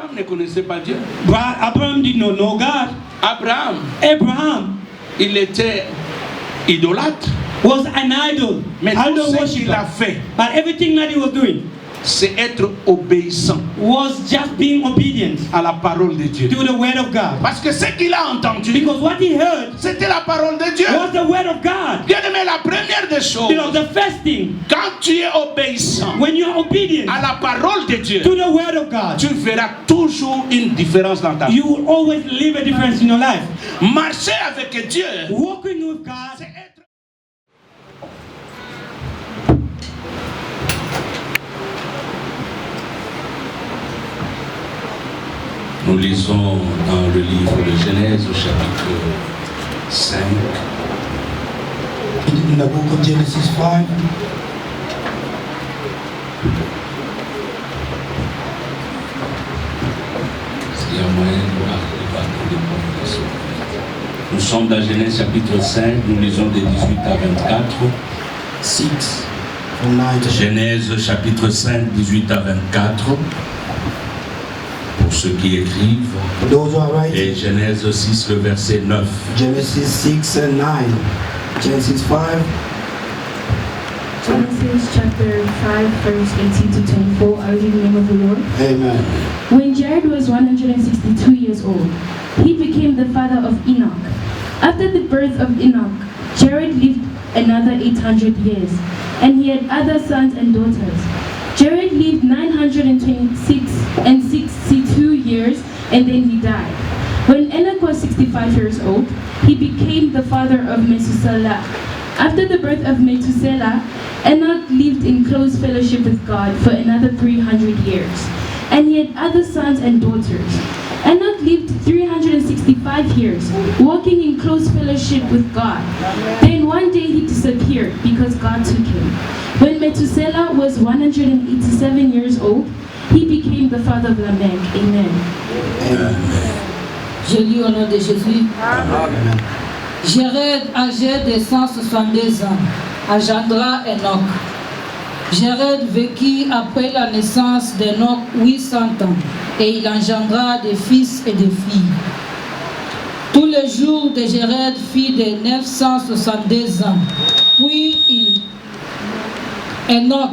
Abraham ne connaissait pas Dieu. Abraham did not know God. Abraham, il était idolâtre. Was an idol. Mais tout ce qu'il a fait, but everything that he was doing, c'est être obéissant. Was just being obedient à la parole de Dieu. To the word of God. Parce que ce qu'il a entendu, because what he heard, c'était la parole de Dieu. Was the word of God. Bien aimé, la première des choses, the first thing, quand tu es obéissant, when you are obedient à la parole de Dieu, to the word of God, tu verras toujours une différence dans ta vie. You will always live a difference in your life. Marcher avec Dieu, walking with God, c'est être. Nous lisons dans le livre de Genèse, au chapitre 5. In the book of Genesis 5. Nous sommes dans Genèse chapitre 5, nous lisons des 18 à 24. 6. Genèse chapitre 5, 18 à 24. Pour ceux qui écrivent, et Genèse 6, le verset 9. Genesis 6 and 9. Genesis 5. Genesis chapter 5, verse 18 to 24. I read in the name of the Lord. Amen. When Jared was 162 years old, he became the father of Enoch. After the birth of Enoch, Jared lived another 800 years, and he had other sons and daughters. Jared lived 926 and 62 years, and then he died. When Enoch was 65 years old, he became the father of Methuselah. After the birth of Methuselah, Enoch lived in close fellowship with God for another 300 years, and he had other sons and daughters. Enoch lived 365 years, walking in close fellowship with God. Then one day he disappeared because God took him. When Methuselah was 187 years old, he became the father of Lamech. Amen. Je lis au nom de Jésus. Amen. Jared, âgé de 162 ans, engendra Enoch. Jared vécut après la naissance d'Enoch 800 ans, et il engendra des fils et des filles. Tous les jours de Jared fit de 962 ans. Puis Enoch,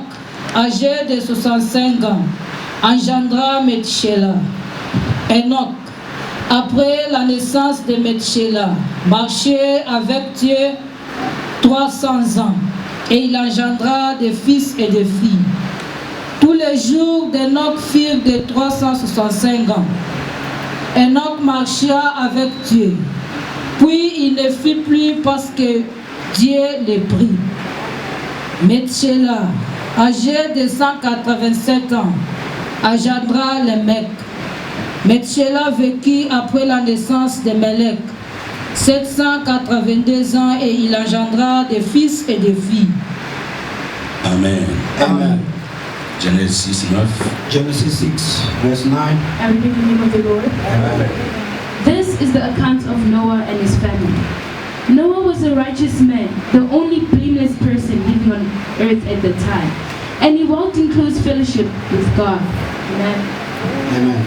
âgé de 65 ans, engendra Methuselah. Enoch, après la naissance de Methuselah, marchait avec Dieu 300 ans, et il engendra des fils et des filles. Tous les jours d'Enoch firent de 365 ans. Enoch marcha avec Dieu. Puis il ne fit plus parce que Dieu le prit. Methuselah, âgé de 187 ans, engendra Lamech. Methuselah vécut après la naissance de Melech 782 ans, et il engendra des fils et des filles. Amen. Amen. Genesis 9. Genesis 6, verse 9. I read in the name of the Lord. Amen. This is the account of Noah and his family. Noah was a righteous man, the only blameless person living on earth at the time, and he walked in close fellowship with God. Amen. Amen.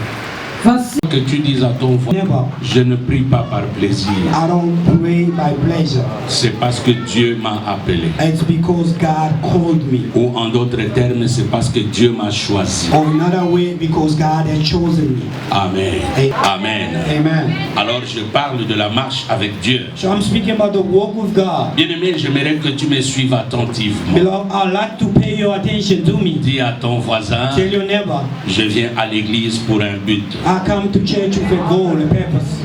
Que tu dises à ton voisin, je ne prie pas par plaisir. I don't pray by pleasure. C'est parce que Dieu m'a appelé. It's because God called me. Ou en d'autres termes, c'est parce que Dieu m'a choisi. Or another way, because God has chosen me. Amen. Amen. Amen. Alors je parle de la marche avec Dieu. So I'm speaking about the walk with God. Bien-aimé, j'aimerais que tu me suives attentivement. Beloved, I'd like to pay your attention to me. Dis à ton voisin, Tell your neighbor, je viens à l'église pour un but. I come to church with a goal, a purpose.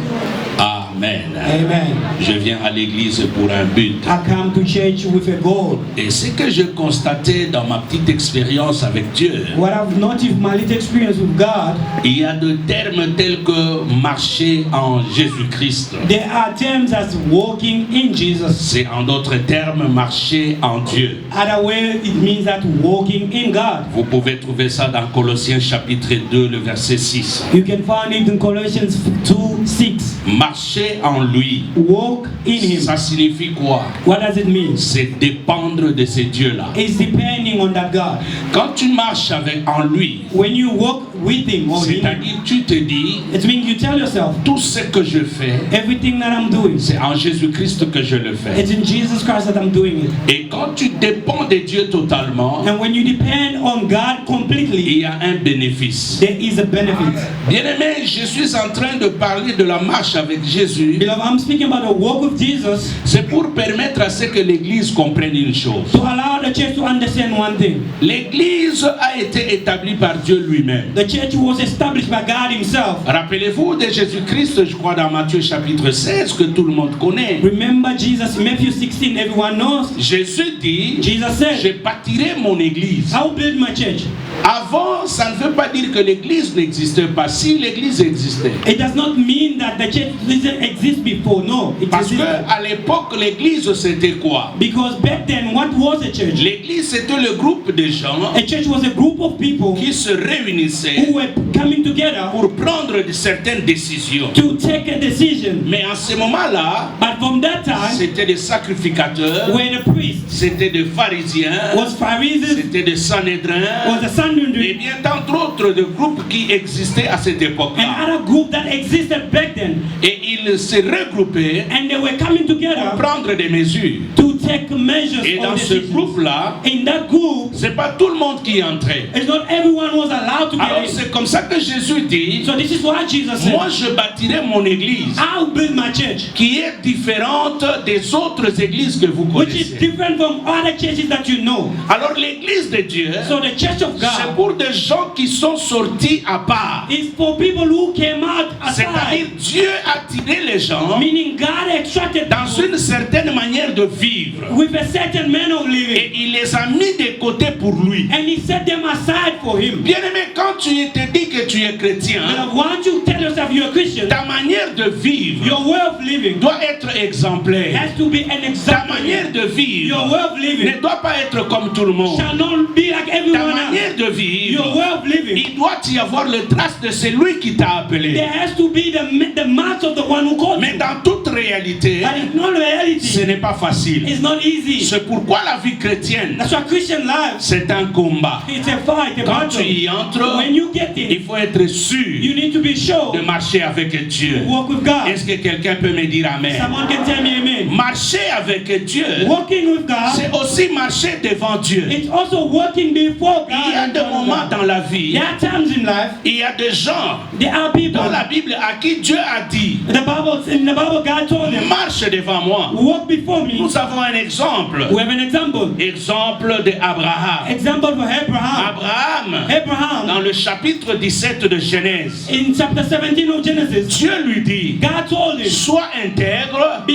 Amen. Amen. Je viens à l'église pour un but. I come to church with a goal. Et ce que j'ai constaté dans ma petite expérience avec Dieu, What I've noticed my little experience with God, il y a de termes tels que marcher en Jésus-Christ. there are terms as walking in Jesus. C'est en d'autres termes marcher en Dieu. Other way, it means that walking in God. Vous pouvez trouver ça dans Colossiens chapitre 2, le verset 6. You can find it in Colossians 2:6. Marcher Marcher en lui. Walk in him. Ça signifie quoi? What does it mean? C'est dépendre de ce Dieu-là. It's depending on that God. Quand tu marches en lui, When you walk with him or in him, c'est-à-dire tu te dis, it means you tell yourself, tout ce que je fais, everything that I'm doing, c'est en Jésus-Christ que je le fais. it's in Jesus Christ that I'm doing it. Et quand tu dépends de Dieu totalement, And when you depend on God completely, il y a un bénéfice. there is a benefit. Bien-aimé, je suis en train de parler de la marche avec Jésus. Beloved, I'm speaking about the walk with Jesus C'est pour permettre à ce que l'Église comprenne une chose. to allow the church to understand one thing. L'Église a été établie par Dieu lui-même. The church was established by God himself. Rappelez-vous de Jésus-Christ, je crois dans Matthieu chapitre 16, que tout le monde connaît. Remember Jesus, Matthew 16, everyone knows. Jésus dit, Jesus je said, bâtirai mon Église. I will build my church. Avant, ça ne veut pas dire que l'Église n'existait pas. Si l'Église existait. It does not mean that the church didn't exist before. No, it Parce que existed. à l'époque, l'Église c'était quoi? Because back then, what was a church? L'Église c'était le groupe de gens A church was a group of people qui se réunissaient who were coming together pour prendre certaines décisions. to take a decision. Mais en ce moment-là, But from that time, c'était des sacrificateurs, where the priests c'était des pharisiens, was Pharisees, c'était des was Sanhédrins, the et Sanhedrin, bien tant d'autres de groupes qui existaient à cette and époque-là. other group that existed back then, Et ils se regroupaient and they were coming pour together prendre des mesures. to take measures Et on dans ce decisions. groupe-là, In that group, c'est pas tout le monde qui entrait. it's not everyone was allowed to Alors get in. c'est comme ça que Jésus dit, So this is what Jesus said. moi je bâtirai mon église I'll build my church, qui est différente des autres églises que vous which is connaissez. different from other churches that you know. Alors l'église de Dieu, So the church of c'est God pour des gens qui sont sortis à part. is for people who came out C'est-à-dire aside, Dieu a tiré les gens meaning God extracted dans people une certaine manière de vivre. with a certain manner of Et living, il les a mis de côté pour lui. and He set them aside for Him. Bien-aimé, quand tu te dis que tu es chrétien, But once you tell yourself you're a Christian, ta manière de vivre your way of living doit être exemplaire. has to be an Ta example. manière de Your vivre way of living ne doit pas être comme tout le monde. shall not be like Ta everyone manière else. de Your vivre, way of living, il doit y avoir le trace de celui qui t'a appelé. there has to be the marks of the one who called Mais you. dans toute réalité, But in all ce reality, n'est pas facile. it's not easy. C'est pourquoi la vie chrétienne, That's why Christian life, c'est un combat. it's a fight, a Quand tu battle. y entres, When you get in, il faut être sûr you need to be sure de marcher avec Dieu. to walk with God. Est-ce que quelqu'un peut me dire Amen? Someone can tell me amen. Marcher avec Dieu, Walking with God, c'est aussi marcher devant Dieu. it's also walking before God. Il y a and des front of moments God. dans la vie, There are times in life, il y a des gens there are people, dans la Bible à qui Dieu a dit, in the Bible, God told them, marche devant moi. walk before me. Nous avons un exemple. We have an example. Exemple d'Abraham. Example for Abraham. Abraham, Abraham, dans le chapitre 17 de Genèse, in chapter 17 of Genesis, Dieu lui dit, God told him, sois intègre be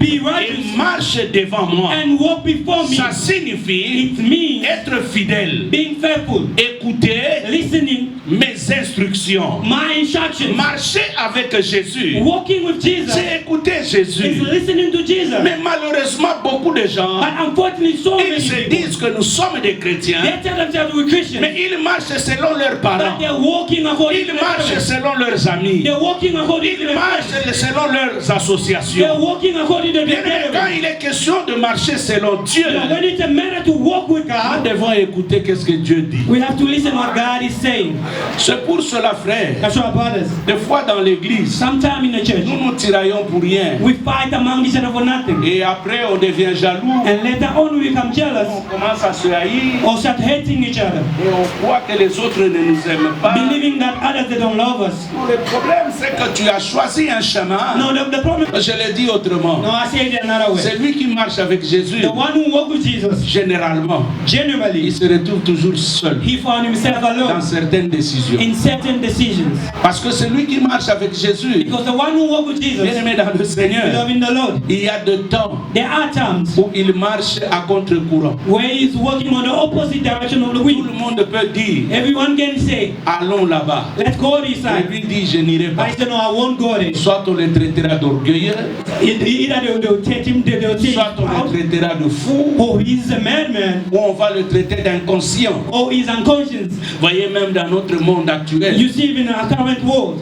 et righteous marche devant moi. and walk before me. Ça signifie It means être fidèle, being faithful, écouter listening mes instructions. my instructions. Marcher avec Jésus, Walking with Jesus c'est écouter is Jésus. listening to Jesus. Mais malheureusement, beaucoup de gens, But unfortunately, so ils many se people, disent que nous sommes des chrétiens, they tell themselves we're Christians, mais ils marchent selon leurs parents. but they're walking according to Ils their marchent parents. selon leurs amis. They're walking according to Ils their parents. marchent selon leurs associations. They're walking according to Bien their aimé, quand parents. il est question de marcher selon Dieu, But when it's a matter to walk with nous God, devons écouter qu'est-ce que Dieu dit. we have to listen what God is saying. C'est pour cela, frère, That's what brothers. des fois dans l'église, Sometime in the church, nous nous tiraillons pour rien. we fight among each other for nothing. Et après, on devient jaloux, And later on we become jealous on commence à se haïr or start hating each other, et on croit que les autres ne nous aiment pas. believing that others they don't love us. Le problème, c'est que tu as choisi un chemin. No, the problem. Je l'ai dit autrement. No, I say it another way. Celui qui marche avec Jésus, The one who walks with Jesus, généralement, il generally, se retrouve toujours seul he found himself dans alone certaines décisions. in certain decisions. Parce que celui qui marche avec Jésus, Because the one who walks with Jesus, bien aimé dans le Seigneur, beloved in the Lord, il y a de temps there are times où il marche à contre-courant. where he's walking on the opposite direction of the Tout wind. le monde peut dire, Everyone can say, allons là-bas. let's go this Et side. lui dit, je n'irai pas. I said, no, I won't go there. Soit on le traitera d'orgueilleux, Either they'll take him, they'll take soit on him le out, traitera de fou, or he's a madman, ou on va le traiter d'inconscient. or he's unconscious. Voyez, même dans notre monde actuel, You see, even in our current world,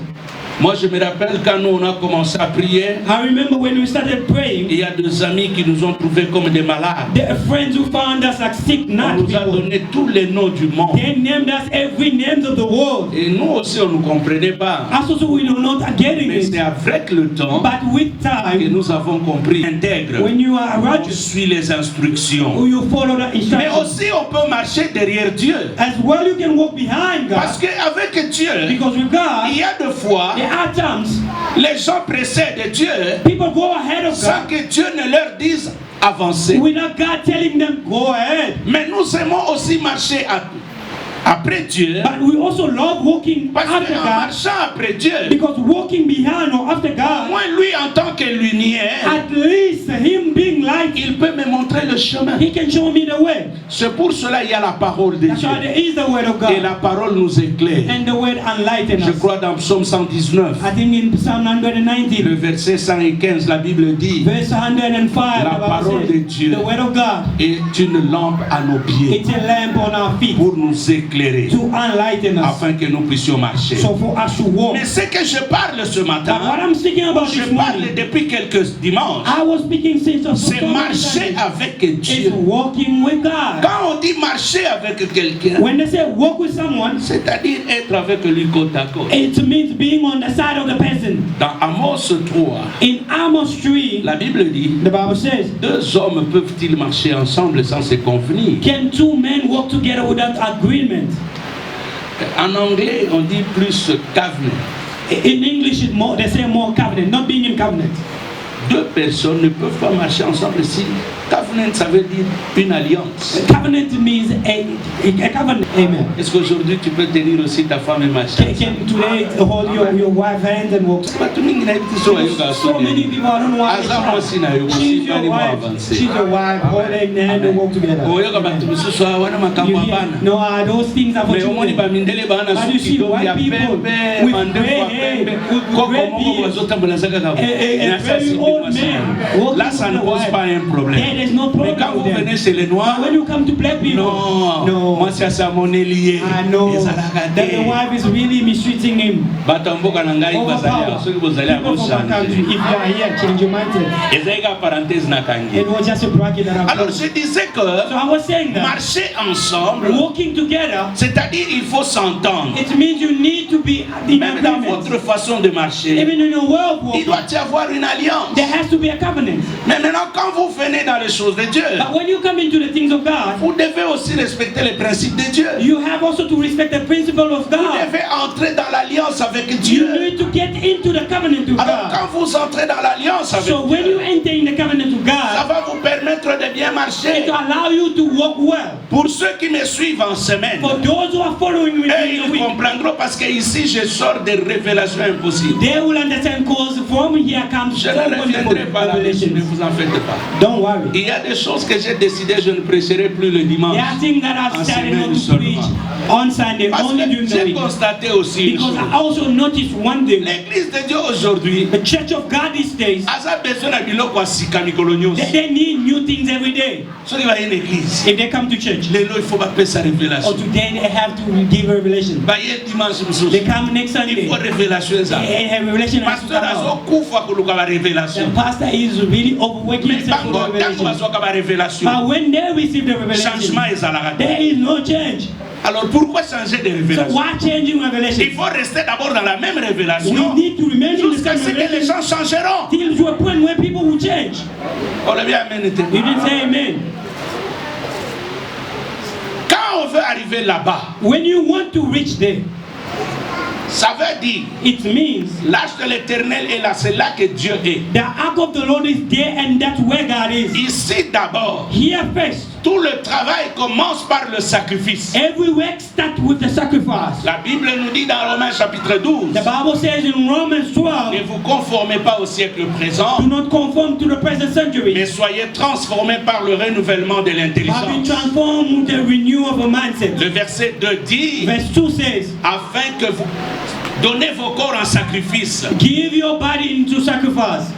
Moi, je me rappelle quand nous, on a commencé à prier, I remember when we started praying, il y a des amis qui nous ont trouvés comme des malades. there are friends who found us like sick, On not nous a people. donné tous les noms du monde. They named us every name of the world. Et nous aussi, on ne comprenait pas. Us also, we are not getting Mais c'est it. avec le temps But with que time, nous avons compris. Intègre. when you are On righteous, suit les instructions. you follow the Mais instructions. aussi, on peut marcher derrière Dieu. As well, you can walk behind Parce God. qu'avec Dieu, Because with God, il y a des fois, there are times les gens précèdent Dieu people go ahead of sans God que Dieu ne leur dise avancer. without God telling them, go ahead. Mais nous aimons aussi marcher après Dieu. But we also love walking Parce after qu'en God. marchant après Dieu, Because walking behind or after God, moi, lui, en tant que lumière, at least him being light, il peut me montrer le chemin. he can show me the way. C'est pour cela qu'il y a la parole de That's Dieu. why there is the word of Et God. la parole nous éclaire. And the word enlighten Je us. crois dans Psaume 119, I think in Psalm le 119, verset 115, la Bible dit, verse 105, La the Bible parole says, de Dieu the word of God, est une lampe à nos pieds it's a lamp on our feet pour nous éclairer, to enlighten us. afin que nous puissions marcher. So for us to walk. Mais ce que je parle ce But what matin, I'm speaking about je this parle morning, depuis quelques dimanches, I was speaking since of c'est marcher avec Dieu. It's walking with God. Quand on dit marcher avec quelqu'un, When they say walk with someone, c'est-à-dire être avec lui côte à côte. it means being on the side of the person. Dans Amos 3, In Amos 3, la Bible dit, the Bible says, deux hommes peuvent-ils marcher ensemble sans se convenir? can two men walk together without agreement? En anglais, on dit plus covenant. In English, it's more, they say more covenant, not being in covenant. Deux personnes ne peuvent pas marcher ensemble si covenant, ça veut dire une alliance. Covenant means a covenant. Amen. Est-ce qu'aujourd'hui tu peux tenir aussi ta femme et marcher? Can today hold your wife's hand and walk? Watu mingi na hivi sio yoga So many people, I don't know why. Aza mosi na yoga She's your si wife. avance. She's your wife. Holding the hand and walk together. Oyoga batu misusu wana You makambo hear? hapana. No, those things are for Mais omoni children. bamindele bana But you see, suki white ya people pembe with mandefu ya gray pembe hair, with koko gray mongo beard, wazotambula zaka kabo. a very old man walking Là ça ne with a pose wife. pas un problème. There is no Mais quand problem vous with them. venez chez les noirs, But when you come to black people, non, moi c'est ça mon lié. I know that the wife is really mistreating him. Batamboka na ngai bazalia, Overpower. soki bozalia People from our country, if you bosanje. are here, change your mindset. Ezeka parenthèse na kangi. It was just a bracket that I Alors was. je disais So que I was saying that marcher ensemble, walking together, c'est-à-dire il faut s'entendre. it means you need to be in Même dans agreement. votre façon de marcher, Even in your world il walking, doit y avoir une alliance. there has to be a covenant. Mais maintenant, quand vous venez dans les choses de Dieu, But when you come into the things of God, vous devez aussi respecter les principes de Dieu. you have also to respect the principle of Vous God. devez entrer dans l'alliance avec You Dieu. need to get into the covenant of Alors God. quand vous entrez dans l'alliance avec So when you Dieu, enter in the covenant of ça God, va vous permettre de bien marcher. it will allow you to walk well. Pour ceux qui me suivent en semaine, For those who are following me et in the ils week, comprendront parce que ici je sors des révélations impossibles. they will understand because from here comes Je so ne reviendrai pas là-dessus, ne revelations. vous en faites pas. Don't worry. Il y a des choses que j'ai décidé, je ne prêcherai plus le dimanche. There are things that I've En started semaine not to preach seulement. on Sunday, Parce only que during the j'ai week. constaté aussi une Because chose. I also noticed one thing. L'église de Dieu aujourd'hui, The Church of God these days, a besoin de biloko ya sika mikolo nyonso. they need new things every day. Soki baye na église, If they come to church, lelo il faut bapesa or révélation. today they have to give a revelation. Baye dimanche mosusu, They come next il Sunday, faut révélation eza. a revelation has to Pasteur come out. azokufa koluka ba The révélation. pastor is really overworking Mais himself for bango the tango revelation. bazwaka ba révélation, But when they receive the revelation, changement ezalaka te. there is no change. Alors pourquoi changer de So révélation? why changing Il revelation? faut rester d'abord dans la même We révélation need to remain in the jusqu'à same ce que les revelation gens changeront. till to a point where people will change. On l'a bien amen. You didn't say amen. Quand on veut arriver là-bas, When you want to reach there, ça veut dire it means l'arche de l'éternel est là, c'est là que Dieu est. the ark of the Lord is there and that's where God is. Ici d'abord, Here first, tout le travail commence par le sacrifice. every work starts with the sacrifice. La Bible nous dit dans Romains chapitre 12, The Bible says in Romans 12, ne vous conformez pas au siècle présent, do not conform to the present mais century, soyez transformés par le renouvellement de but be l'intelligence. transformed with the renewal of a mindset. Le verset 2 dit, Verse 2 says, afin que vous donnez vos corps en sacrifice, give your body into sacrifice,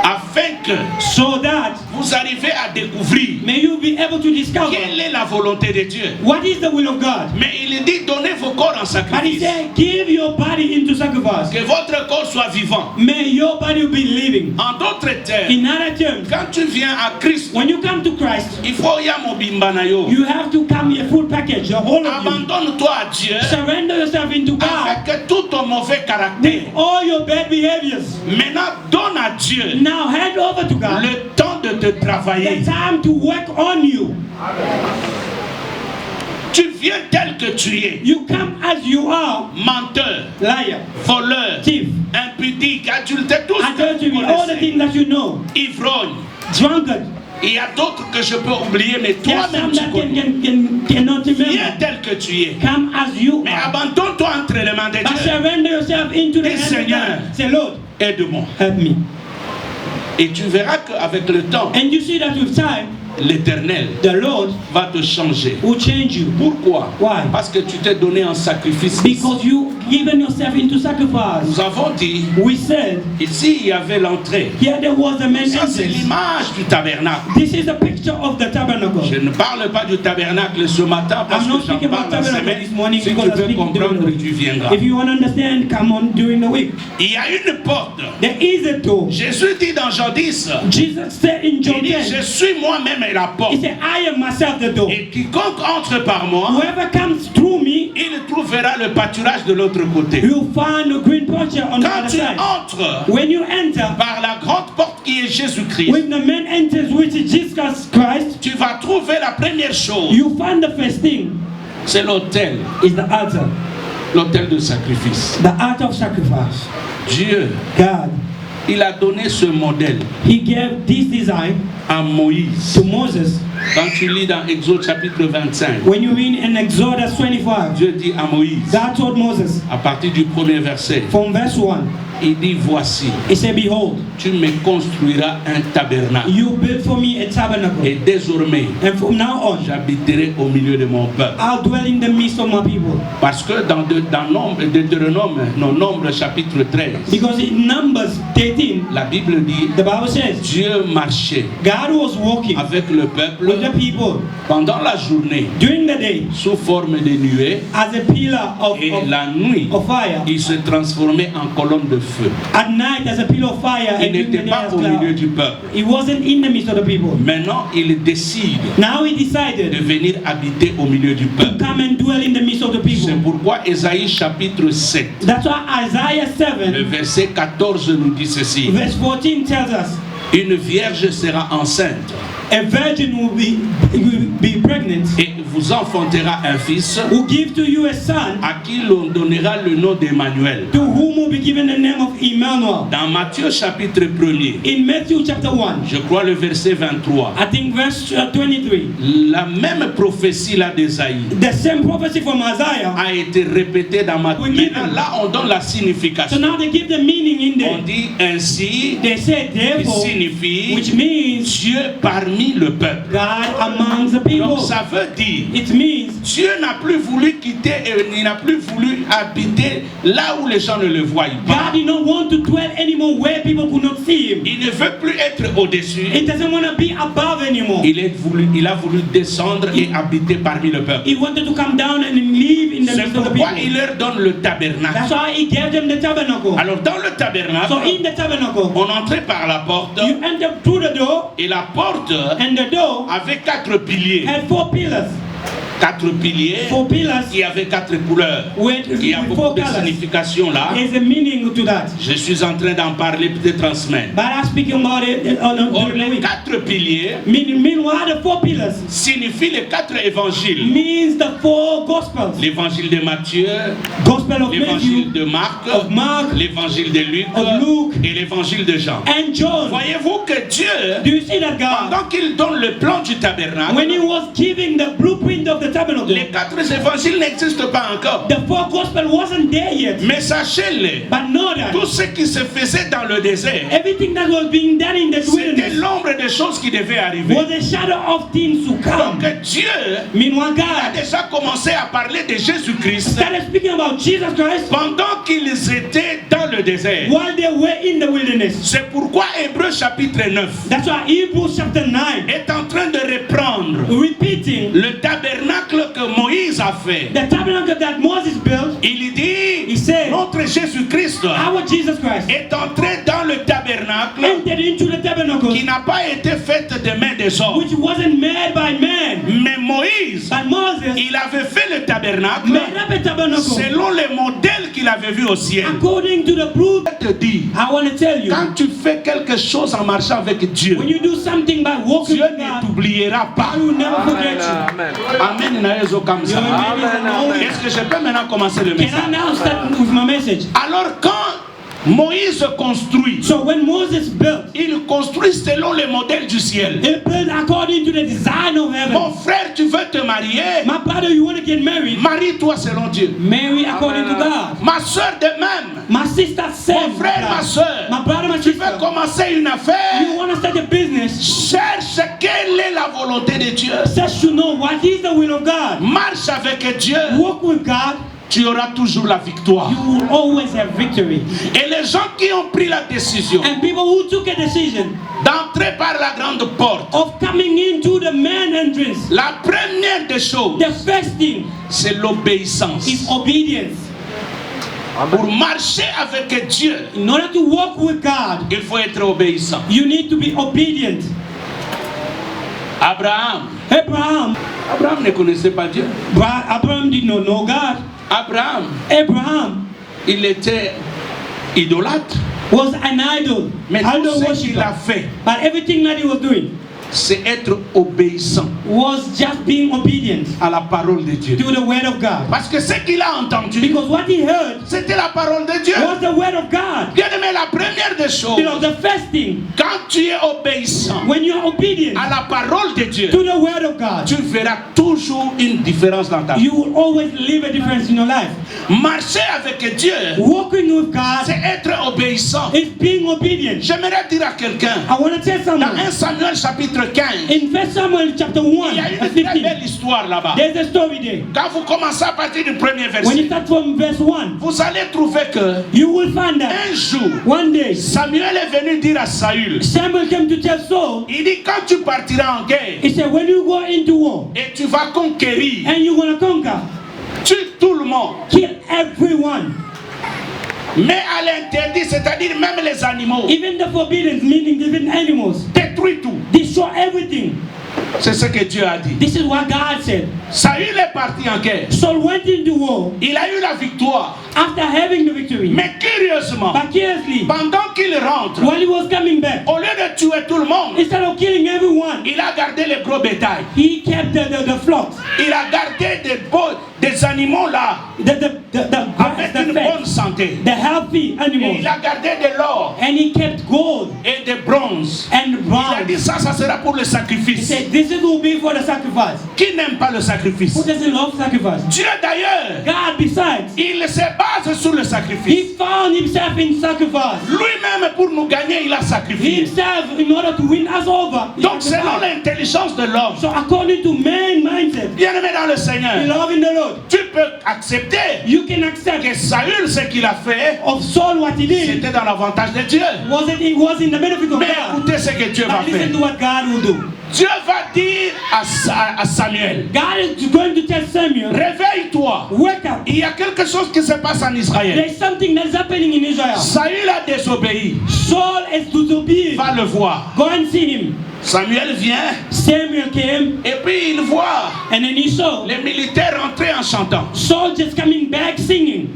afin que so that vous arrivez à découvrir may you be able to discover quelle est la volonté de Dieu. what is the will of God. Mais il dit donnez vos corps en But he sacrifice. said, give your body into sacrifice. Que votre corps soit vivant. May your body be living. En d'autres termes, In other terms, quand tu viens à Christ, when you come to Christ, il faut y avoir mon bimbanayo. you have to come a full package, the whole of you. Abandonne-toi à Dieu Surrender yourself into God. avec tout ton mauvais caractère. All your bad behaviors. Maintenant, donne à Dieu Now hand over to God le temps de te travailler. the time to work on you. Tu viens tel que tu es. You come as you are, Menteur, liar, voleur, thief, impudique, adultère, tout ce que adultery, vous all the connaissez. things that you know, Ivrogne. drunkard. Il y a d'autres que je peux oublier, mais There are toi-même some tu that connais. cannot Viens remember. tel que tu es. Come as you Mais are. abandonne-toi entre les mains de But Dieu. surrender yourself into the Dis, hands of Seigneur. God. Say, Lord, Aide-moi. help me. Et tu verras qu'avec le temps, And you see that with time, l'Éternel the Lord va te changer. will change you. Pourquoi? Why? Parce que tu t'es donné en sacrifice. Because you given yourself into sacrifice. Nous avons dit, We said, ici il y avait l'entrée. here there was a man Ça c'est entrance. l'image du tabernacle. This is a picture of the Je tabernacle. ne parle pas du tabernacle ce matin parce I'm not que j'en speaking about parle la tabernacle semaine. this morning Si tu because I'm veux speaking during the comprendre, week. tu viendras. If you want to understand, come on during the week. Il y a une porte. There is a door. Jésus dit dans Jean 10, Jesus said in John il dit, 10, je suis moi-même la porte. he said, I am myself the door. Et quiconque entre par moi, Whoever comes through me, il trouvera le pâturage de l'autre côté. you'll find a green pasture on the Quand other tu side. entres When you enter, par la grande porte qui est Jésus-Christ, when the man enters, which is Jesus Christ, tu vas trouver la première chose. you find the first thing C'est l'autel, is the altar, l'autel de sacrifice. the altar of sacrifice. Dieu, God, il a donné ce modèle he gave this design à Moïse. to Moses. Quand tu lis dans Exode chapitre 25, When you read in Exodus 25, Dieu dit à Moïse, God told Moses à partir du premier verset, from verse 1, il dit, voici, he said, behold, tu me construiras un tabernacle. you build for me a tabernacle, Et désormais, and from now on, j'habiterai au milieu de mon peuple. I'll dwell in the midst of my people. Parce que dans Nombre chapitre 13, Because in Numbers 13, la Bible dit, the Bible says, Dieu marchait God was walking avec le peuple with the people pendant la journée during the day sous forme de nuée, as a pillar et la nuit, of fire, il se transformait en colonne de feu. at night as a pillar of fire, Il and during the n'était day pas as au milieu cloud. du peuple. He wasn't in the midst of the people. Maintenant, il décide Now he de decided venir habiter au milieu du to peuple. come and dwell in the midst of the C'est people. pourquoi Ésaïe chapitre 7, That's why Isaiah le 7, verset 14 nous dit ceci. verse 14 tells us, Une vierge sera enceinte a virgin will be pregnant, et vous enfantera un fils will give to you a son, à qui l'on donnera le nom d'Emmanuel. to whom will be given the name of Emmanuel. Dans Matthieu chapitre 1er, In Matthew chapter 1, je crois le verset 23, I think verse 23, la même prophétie là d'Ésaïe the same prophecy from Isaiah. a été répétée dans Matthieu. We give Maintenant them. là on donne la So signification. now they give the meaning in On there. dit ainsi, They say qui therefore, signifie which means Dieu parmi le peuple. God among the people. Donc ça veut dire It means Dieu n'a plus voulu quitter, il n'a plus voulu habiter là où les gens ne le voient God pas. did not want to dwell anymore where people could not see him. Il ne veut plus être au-dessus. He doesn't want to be above anymore. Il a voulu descendre et habiter parmi le peuple. He wanted to come down and live in the C'est midst of the pourquoi people. il leur donne le tabernacle. That's why he gave them the tabernacle. Alors dans le tabernacle, So in the tabernacle, on entrait par la porte you enter through the door, et la porte and the door avait 4 piliers. had 4 pillars. 4 piliers 4 pillars qui avaient 4 couleurs. with Il y a 4 beaucoup de colors. signification là. There's a meaning to that. Je suis en train d'en parler peut-être en semaine. But I'm speaking about it Or, during the les week. 4 piliers Meanwhile, the 4 pillars signifient les 4 évangiles. means the 4 gospels. L'évangile de Matthieu, Gospel of l'évangile Matthew, de Marc, of Mark, l'évangile de Luc of Luke, et l'évangile de Jean. and John. Voyez-vous que Do Dieu, you see that God, pendant qu'il donne le plan du tabernacle, when he was giving the blueprint of the tabernacle, les 4 évangiles n'existent pas encore. the 4 gospel wasn't there yet. Mais sachez-le, But know that tout ce qui se faisait dans le désert, everything that was being done in the c'était wilderness l'ombre des choses qui devaient arriver. was a shadow of things to come. Donc Dieu Meanwhile, a God déjà commencé à parler de Jésus-Christ started speaking about Jesus Christ pendant qu'ils étaient dans le désert. while they were in the wilderness. C'est pourquoi Hébreux chapitre 9 That's why Hebrews chapter 9 est en train de reprendre repeating le tabernacle que Moïse a fait. the tabernacle that Moses built. Il dit, He said, notre Jésus-Christ our Jesus Christ est entré dans le tabernacle entered into the tabernacle qui n'a pas été fait de main des hommes. which wasn't made by man, Mais Moïse, but Moses il avait fait le tabernacle made up a tabernacle selon les modèles qu'il avait vus au ciel. according to the blueprint. Je te dis, I want to tell you, quand tu fais quelque chose en marchant avec Dieu, when you do something by walking Dieu with ne God, t'oubliera pas. God will never forget you. Amen. Naezo comme ça. Your name is known. Est-ce que je peux maintenant commencer le Can I message? now start with my message? Alors quand Moïse construit, So when Moses built, il construit selon les modèles du ciel. he built according to the design of heaven. Mon frère, tu veux te marier? My brother, you want to get married? Marie-toi selon Dieu. Marry according to God. Ma soeur de même. My sister said, Mon frère, ma soeur. my brother, my Tu sister, veux commencer une you affaire? want to start a business? Cherche quelle est la volonté de Dieu. Says to know what is the will of God. Marche avec Dieu. Walk with God, Tu auras toujours la victoire. you will always have victory. Et les gens qui ont pris la décision And people who took a decision d'entrer par la grande porte, of coming into the main entrance, la première des choses, the first thing c'est l'obéissance. is obedience. Pour marcher avec Dieu, In order to walk with God, il faut être obéissant. you need to be obedient. Abraham ne connaissait pas Dieu. Abraham did not know God. Abraham Il était idolâtre. was an idol, Mais idol tout ce qu'il a worshiper. fait, But everything that he was doing c'est être obéissant was just being obedient à la parole de Dieu. to the word of God. Parce que ce qu'il a entendu, Because what he heard c'était la parole de Dieu. was the word of God. Bien-aimé, la première des choses, You know, the first thing, quand tu es obéissant when you're obedient à la parole de Dieu, to the word of God, tu verras toujours une différence dans ta vie. you will always live a difference in your life. Marcher avec Dieu, Walking with God c'est être obéissant. is being obedient. J'aimerais dire à quelqu'un, I want to tell dans someone, 1 Samuel chapitre 15, in 1 Samuel chapter 1, il y a une verse très 15, belle histoire là-bas. there's a story there. Quand vous commencez à partir du premier When you verset, start from verse 1, vous allez trouver que you will find that un jour, one day, Samuel est venu dire à Saül, Samuel came to tell Saul, il dit quand tu partiras en guerre he said, when you go into war et tu vas conquérir, and you're going to conquer, tue tout le monde, kill everyone, mais à l'interdit, c'est-à-dire même les animaux, even the forbidden, meaning even animals, détruis tout. destroy everything. C'est ce que Dieu a dit. This is what God said. Saül est parti en guerre. Saul went into war Il a eu la victoire. after having the victory. Mais curieusement, But curiously, pendant qu'il rentre, while he was coming back, au lieu de tuer tout le monde, instead of killing everyone, il a gardé les gros bétails. he kept the flocks, Il a gardé des animaux là, avec the une fat, bonne santé. the healthy Et animals, il a gardé de l'or and he kept gold et des bronzes. and Il a bronze. dit ça sera pour le He sacrifice. said, this is will be for the sacrifice. Qui n'aime pas le sacrifice? Who doesn't love sacrifice? Dieu d'ailleurs, God, besides, il se base sur le sacrifice. he found himself in sacrifice. Lui-même, pour nous gagner, il a sacrifié. Himself, in order to win us over. he Donc selon sacrificed. l'intelligence de l'homme, So according to man's mindset, bien-aimé dans le Seigneur, love in the Lord, tu peux accepter you can accept que Saül, ce qu'il a fait, of Saul what he did. c'était dans l'avantage de Dieu. It was in the benefit of Mais God. écoutez ce que Dieu va But listen faire. to what God will do. Dieu va dire à Samuel, God is going to tell Samuel, réveille-toi. wake up. Il y a quelque chose qui se passe en Israël. There's something that's happening in Israel. Saül a désobéi. Saul is disobedient. Va le voir. Go and see him. Samuel vient Samuel came et puis il voit and then he saw les militaires rentrer en chantant. Saul just coming back singing.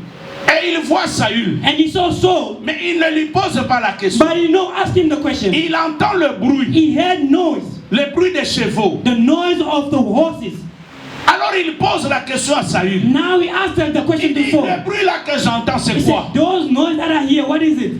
Et il voit Saül. And he saw Saul, Mais il ne lui pose pas la question. but he no asked him the question. Il entend le bruit. He heard noise, Le bruit des chevaux. the noise of the horses. Alors il pose la question à Saül. Now he asked the question Il to dit, Saul. le bruit là que j'entends, He c'est quoi? said, those noise that I hear, what is it?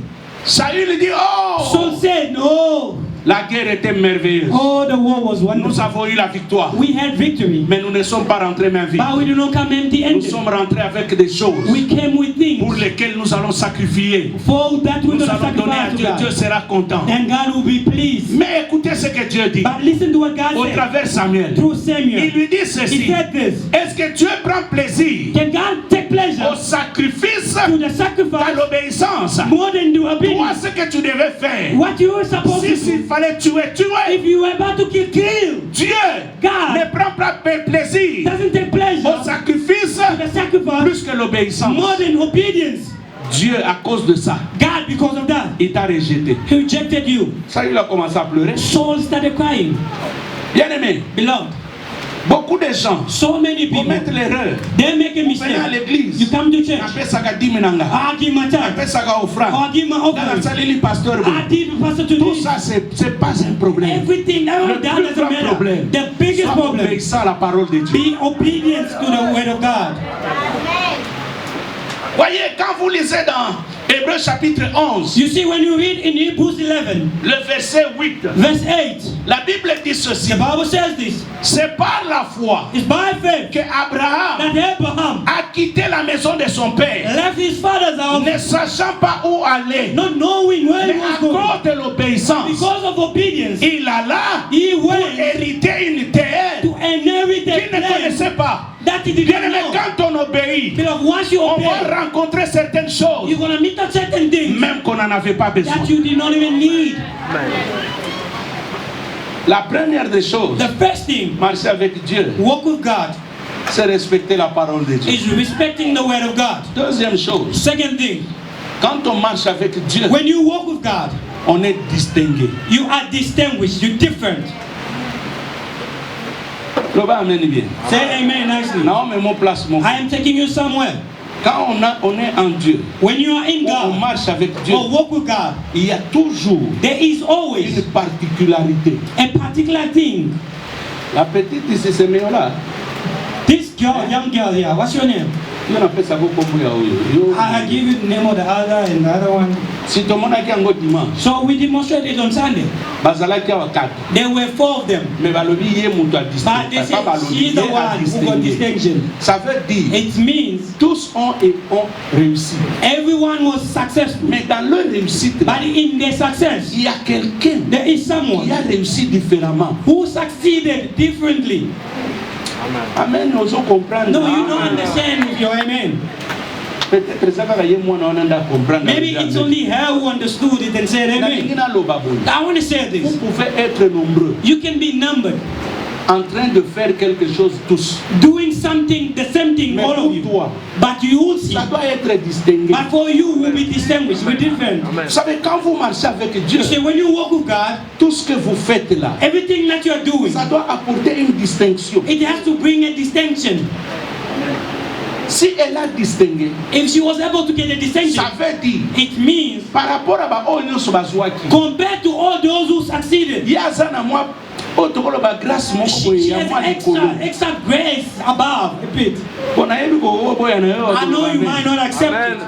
Saül dit, oh, Saul said, no. la guerre était merveilleuse. Oh, the war was Nous wonderful. avons eu la victoire. We had victory, Mais nous ne sommes pas rentrés main vide. but we did not come Nous empty-handed. sommes rentrés avec des choses We came with pour things lesquelles nous allons sacrifier. for that we're Nous going to allons donner à sacrifice to Dieu. Dieu God. sera content. And God will be pleased. Mais écoutez ce que Dieu dit. But listen to what God Au said travers Samuel. through Il Samuel. lui dit He ceci. said this. Est-ce que Dieu prend plaisir Can God take au pleasure sacrifice to the sacrifice, dans l'obéissance. more than the Toi, obedience. ce que tu devais faire, What you were supposed si to s'il do, fallait tuer, if you were about to kill, Dieu God ne prend pas plaisir doesn't take pleasure au sacrifice to the sacrifice plus que l'obéissance. more than obedience. Dieu, à cause de ça, God, because of that, il t'a rejeté. He rejected you. Ça, il a commencé à pleurer. Saul started crying. Bien aimé, Beloved, beaucoup de gens so many people, commettent l'erreur. they make a Vous venez à mistake. l'église, You come to church, appelle ça diminanga, I give my time, appelle ça offrande. I give my Dans la offering, salle, il est pasteur. I give the pastor to Tout this. ça, c'est pas un problème. Everything, all Le that plus doesn't grand matter. problème, The biggest sois problem, obéissant à la parole de Dieu. be obedience to the word of God. Voyez, quand vous lisez dans Hébreux chapitre 11, You see, when you read in Hebrews 11, le verset 8, verse 8, la Bible dit ceci. the Bible says this. C'est par la foi It's by faith que Abraham that Abraham a quitté la maison de son père, left his father's house, ne sachant pas où aller. not knowing where Mais he was à going. cause de l'obéissance, Because of obedience, il alla he pour went hériter une terre to inherit qu'il a ne place connaissait pas. that he Bien didn't aimé, know. quand on obéit, Because once you on obey, va rencontrer certaines choses, you're going to meet up certain things même qu'on n'en avait pas besoin. that you did not even need. La première des choses, The first thing, marcher avec Dieu, walk with God, c'est respecter la parole de Dieu. is respecting the word of God. Deuxième chose, Second thing, quand on marche avec Dieu, when you walk with God, on est distingué. you are distinguished, you're different. Loba amène bien. Say amen nicely. Non, mais mon place, mon I am taking you somewhere. Quand on est en Dieu, When you are in on God marche avec Dieu, or walk with God, il y a toujours there is une always particularité. a particular thing. La petite ici, c'est meilleur là. This girl, young girl here, what's your name? On appelle ça beaucoup comme yo. I give you the name of the other and the other one. Si tout le monde a qui ango dimanche, So we demonstrated on Sunday. bazala qui a 4. There were 4 of them. Mais balobi yé mutu a But they distinguer. say Pas balobi she's the yé a one who got distinguer. distinction. Ça veut dire It means tous ont réussi. everyone was successful. Mais dans leur réussite, But in their success, il y a quelqu'un there is qui someone a réussi différemment. who succeeded differently. Amen, nous allons comprendre. No, you don't understand with your amen. Peut-être ça va y moi on a comprendre. Maybe it's only her who understood it and said amen. I want to say Vous this. pouvez être nombreux You can be numbered, en train de faire quelque chose tous. doing something, the same thing, Mais all pour of you. toi, But you will see. ça doit être distingué. But for you, will be distinguished, we're different. Vous savez, quand vous marchez avec Dieu, You see, when you walk with God, tout ce que vous faites là, everything that you are doing, ça doit apporter une distinction. it has to bring a distinction. Si elle a distingué, If she was able to get a distinction, ça veut dire, it means par rapport à oh nyonso bazwaki, compared to all those who succeeded, yaza na moi otokolo ba grâce moko she boye ya has moi likolo. extra grace above a bit. Bona yebi ko boya na yo. I know you might not accept it,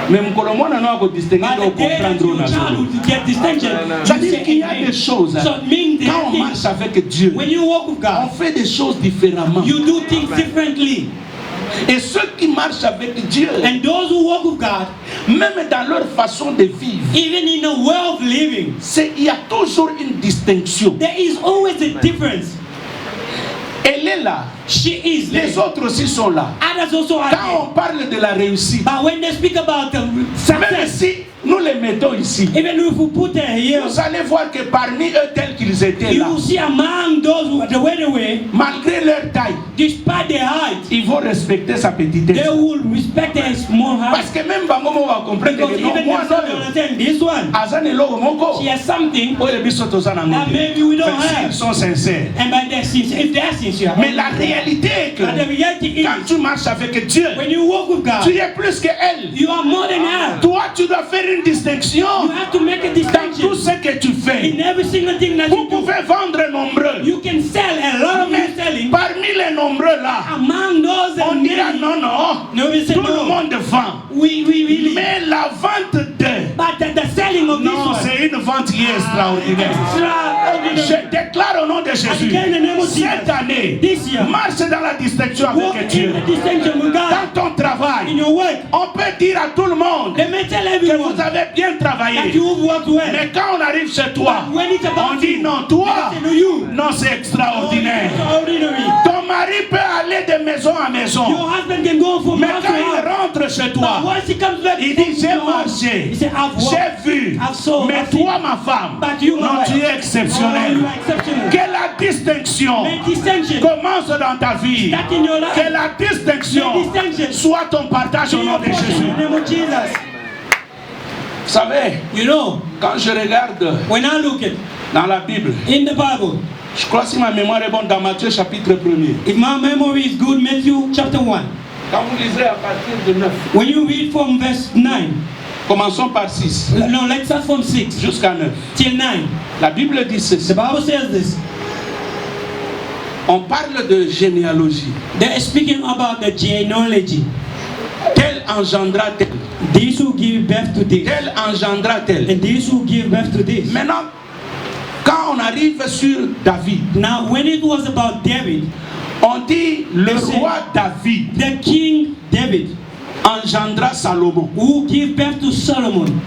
Mais mukolo mwana na ko distinguer but do the day that comprendre your na child solo. will get distinction, you C'est-à-dire qu'il y a say des choses, amen. So it means there quand are on marche things, avec Dieu, when you walk with on God, fait des choses différemment. you do things differently. Et ceux qui marchent avec Dieu, And those who walk with God, même dans leur façon de vivre, even in the way of living, il y a toujours une distinction. there is always a difference. Elle est là. She is there. Les autres aussi sont là. Others also are Quand there. on parle de la réussite, But when they speak about the même success, si nous les mettons ici, even if we put her here, vous allez voir que parmi eux tels qu'ils étaient you là, will see among those who the way, malgré leur taille, despite their height, ils vont respecter sa petitesse. they will respect her small Parce height. que même Bangomo va comprendre Because que non, even moi themselves non, understand this one, Azan et Logo Moko, she has something oye biso toza na that ngombe. maybe we don't Fait que have. s'ils sont sincères. And by their sincere, if they are sincere, Mais la réalité est que but the reality quand is, tu marches avec Dieu, when you walk with God, tu es plus que elle. you are more than her. Toi, tu dois faire une distinction You have to make a dans distinction tout ce que tu fais. in every single thing that Vous you do. pouvez vendre nombreux, You can sell a lot of mais you selling. parmi les nombreux là, Among those on and dira many, non, non, no, we say tout le no. monde vend. We really. Mais la vente de, But the selling of this non, one, c'est une vente qui est extraordinaire. extraordinary. Je déclare au nom de Jésus, declare in the name of Jesus, cette année, this year, marche dans la distinction walk avec in Dieu. the distinction with God Dans ton in travail, your work. on peut dire à tout le monde They may tell que everyone vous avez bien that travaillé. you work well. Mais quand on arrive chez toi, But when it's on about dit you, non, toi, they say no, you. non, c'est Oh, it's extraordinaire. extraordinary. Ton mari mari peut aller de maison à maison. Your husband can go from Mais house quand to il house. rentre chez toi, But once he comes back, il dit j'ai he marché, said, I've walked, j'ai vu, I've sold, mais I've seen. toi ma femme, But you, my non, wife, tu es oh, exceptionnel. you are exceptional. Que la distinction May distinction commence dans ta vie. start in your life. Que la distinction May distinction soit ton partage be au nom your de portion Jésus. in the name of Jesus. Vous savez, You know, quand je regarde when I look at dans la Bible, in the Bible, je crois si ma mémoire est bonne dans Matthieu chapitre 1er. if my memory is good, Matthew chapter 1. Quand vous lisez à partir de 9, When you read from verse 9, commençons par 6 no, let's start from 6 jusqu'à 9. till 9. La Bible dit The ceci. Bible says this. On parle de généalogie. They're speaking about the genealogy. Tel engendra tel. These who give birth to this, Tel engendra tel. and these who give birth to this. Maintenant, quand on arrive sur David, Now, when it was about David, on dit le Listen. roi David the king David, engendra Salomon. who gave birth to Solomon,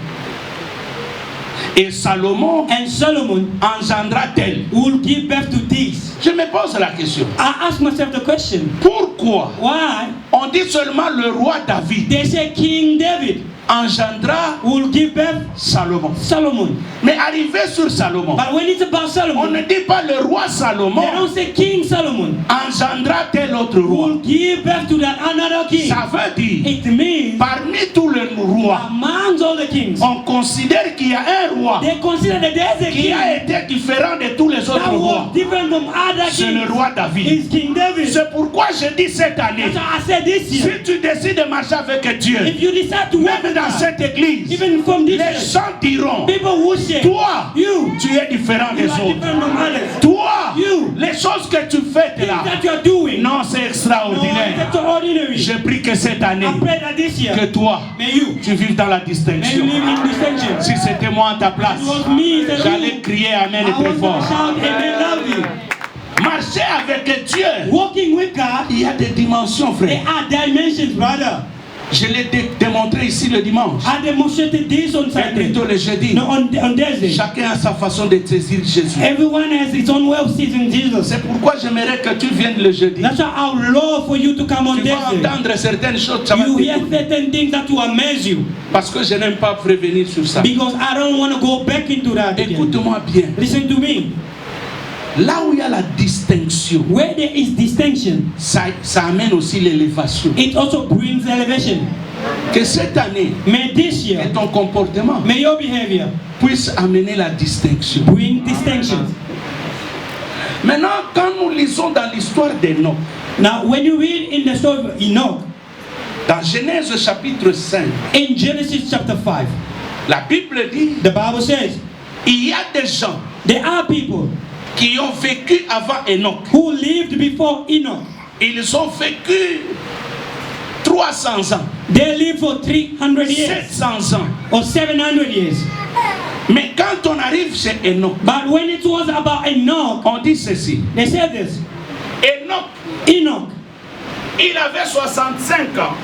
Et Salomon and Solomon engendra tel. will give birth to this. Je me pose la question. I ask myself the question, Pourquoi why on dit seulement le roi David they say King David engendra will give birth Salomon? Solomon, Mais arrivé sur Salomon, but when it's about on Solomon, ne dit pas le roi they Salomon don't say King Solomon engendra tel autre roi. will give birth to that another king. Ça veut dire, It means parmi tous les rois, amongst all the kings, on considère qu'il y a un roi they consider that there's a qui king a été différent de tous les autres that rois. was different from other C'est le kings. roi David. Is King David. C'est pourquoi je dis cette année, That's why I said this si year, tu décides de marcher avec Dieu, if you decide to walk même with dans God, cette église, even from this les church, gens diront, people will say, toi, you, tu es différent you des are autres. different from others. Toi, You, les choses que tu fais things là, that you are doing, non, c'est no, it's extraordinaire. extraordinary. Je prie que cette année, I pray that this year, que toi, may you, tu vives dans la may distinction. you live in distinction. Si c'était moi à ta place, It was me that j'allais crier Amen I et très was fort. going to shout, Amen, love you. Marcher avec Dieu, Walking with God, il y a des dimensions, there frère. are dimensions, brother. Je l'ai démontré ici le dimanche, I demonstrated this on et Sunday. plutôt le jeudi. No, on Thursday. Chacun a sa façon de saisir Jésus. Everyone has its own way of seeing Jesus. C'est pourquoi j'aimerais que tu viennes le jeudi. That's why I would love for you to come on Tu vas Thursday. entendre certaines choses, ça va You hear t'étonner. certain things that will amaze you. Parce que je n'aime pas prévenir sur ça. Because I don't want to go back into that again. Écoute-moi bien. Listen to me. Là où il y a la distinction, Where there is distinction, ça amène aussi l'élévation. it also brings elevation. Que cette année, May this que year, ton comportement may your behavior puisse amener la distinction. bring distinction. Maintenant, quand nous lisons dans l'histoire d'Enoch, Now, when you read in the story of Enoch, dans Genèse chapitre 5, in Genesis chapter 5, la Bible dit, the Bible says, il y a des gens there are people qui ont vécu avant Enoch. who lived before Enoch. Ils ont vécu 300 ans, They lived for 300 years 700 ans. or 700 years. Mais quand on arrive chez Enoch, But when it was about Enoch, on dit ceci. they said this. Enoch, Il avait 65 ans.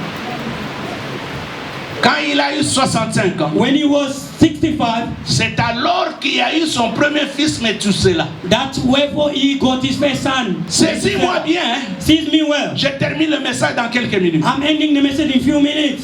Quand il a eu 65 ans, when he was 65, c'est alors qu'il a eu son premier fils Methuselah. that's wherefore he got his first son. Saisis-moi bien, hein. Seize me well. Je termine le message dans quelques minutes. I'm ending the message in a few minutes.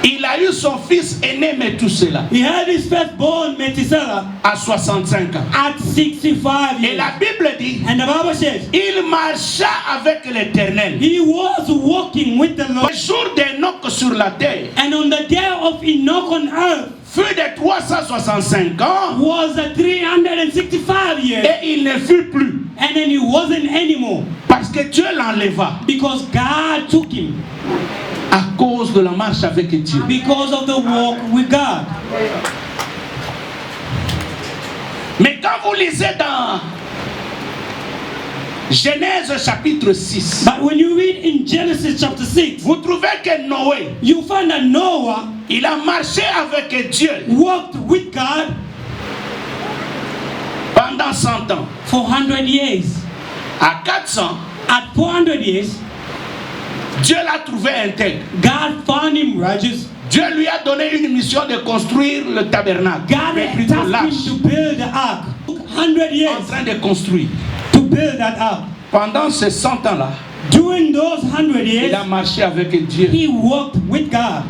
Il a eu son fils aîné Methuselah He had his firstborn, Methuselah, à 65 ans. at 65 Et years. la Bible dit, And the Bible says, il marcha avec l'Éternel. he was walking with the Lord. Le jour d'Enoch sur la terre And on the day of Enoch on earth fut de 365 ans was a 365 years. et il ne fut plus And then he wasn't anymore parce que Dieu l'enleva because God took him à cause de la marche avec Dieu. because of the walk with God. Mais quand vous lisez dans Genèse chapitre 6, But when you read in Genesis chapter 6, vous trouvez que Noé, you find that Noah il a marché avec Dieu walked with God pendant 100 ans. for 100 years. À 400, At 400 years, Dieu l'a trouvé intègre. God found him righteous. Dieu lui a donné une mission de construire le tabernacle. God Mais had plutôt tasked l'arche. him to build the ark. 100 En years train de construire. to build that ark. Pendant ces 100 ans-là, during those 100 il years, a marché avec Dieu. he walked with God.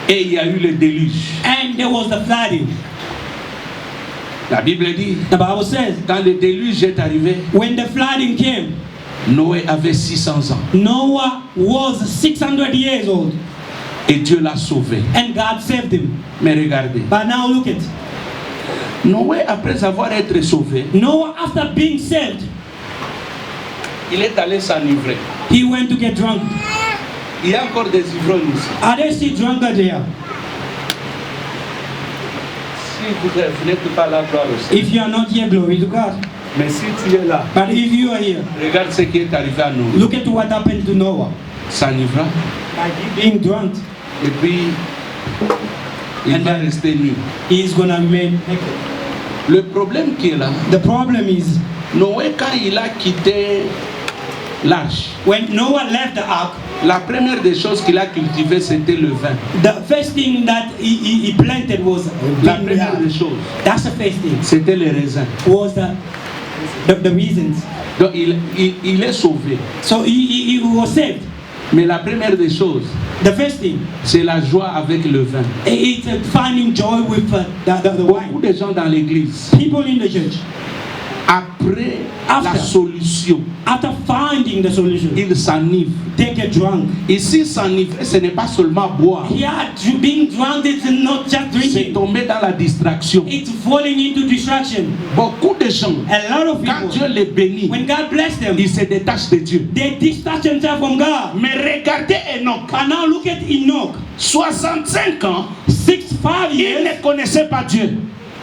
Et il y a eu le déluge. And there was the flooding. La Bible dit, The Bible says, quand le déluge est arrivé, when the flooding came, Noé avait 600 ans. Noah was 600 years old. Et Dieu l'a sauvé. And God saved him. Mais regardez, But now look at Noé, après avoir été sauvé, Noah, after being saved, il est allé s'enivrer. he went to get drunk. Il y a encore des ivrognes ici. Are they still drunker there? Si vous n'êtes pas là, gloire au Seigneur. If you are not here, glory to God. Mais si tu es là, But if you are here, regarde ce qui est arrivé à Noé. look at what happened to Noah. S'enivra. Like he being drunk, Et puis, il va rester nu. he is gonna remain naked. Le problème qui est là, The problem is, Noé, quand il a quitté l'arche, when Noah left the ark, la première des choses qu'il a cultivées, c'était le vin. the first thing that he planted was La première des choses, that's the first thing. c'était les raisins. Was the reasons. Donc il est sauvé. So he was saved. Mais la première des choses, The first thing, c'est la joie avec le vin. it's finding joy with the Beaucoup wine. de gens dans l'église, People in the church, après la After. solution, after finding the solution, ils s'enivrent. they get drunk. Ici, s'enivrer, ce n'est pas seulement boire. Yeah, being drunk is not just C'est drinking. tomber dans la distraction. It's falling into distraction. Beaucoup de gens, A lot of quand Dieu people, les bénit, when God bless them, ils se détachent de Dieu. they distract themselves from God. Mais regardez Enoch, And now look at Enoch. 65 ans, 65 il years, ne connaissait pas Dieu.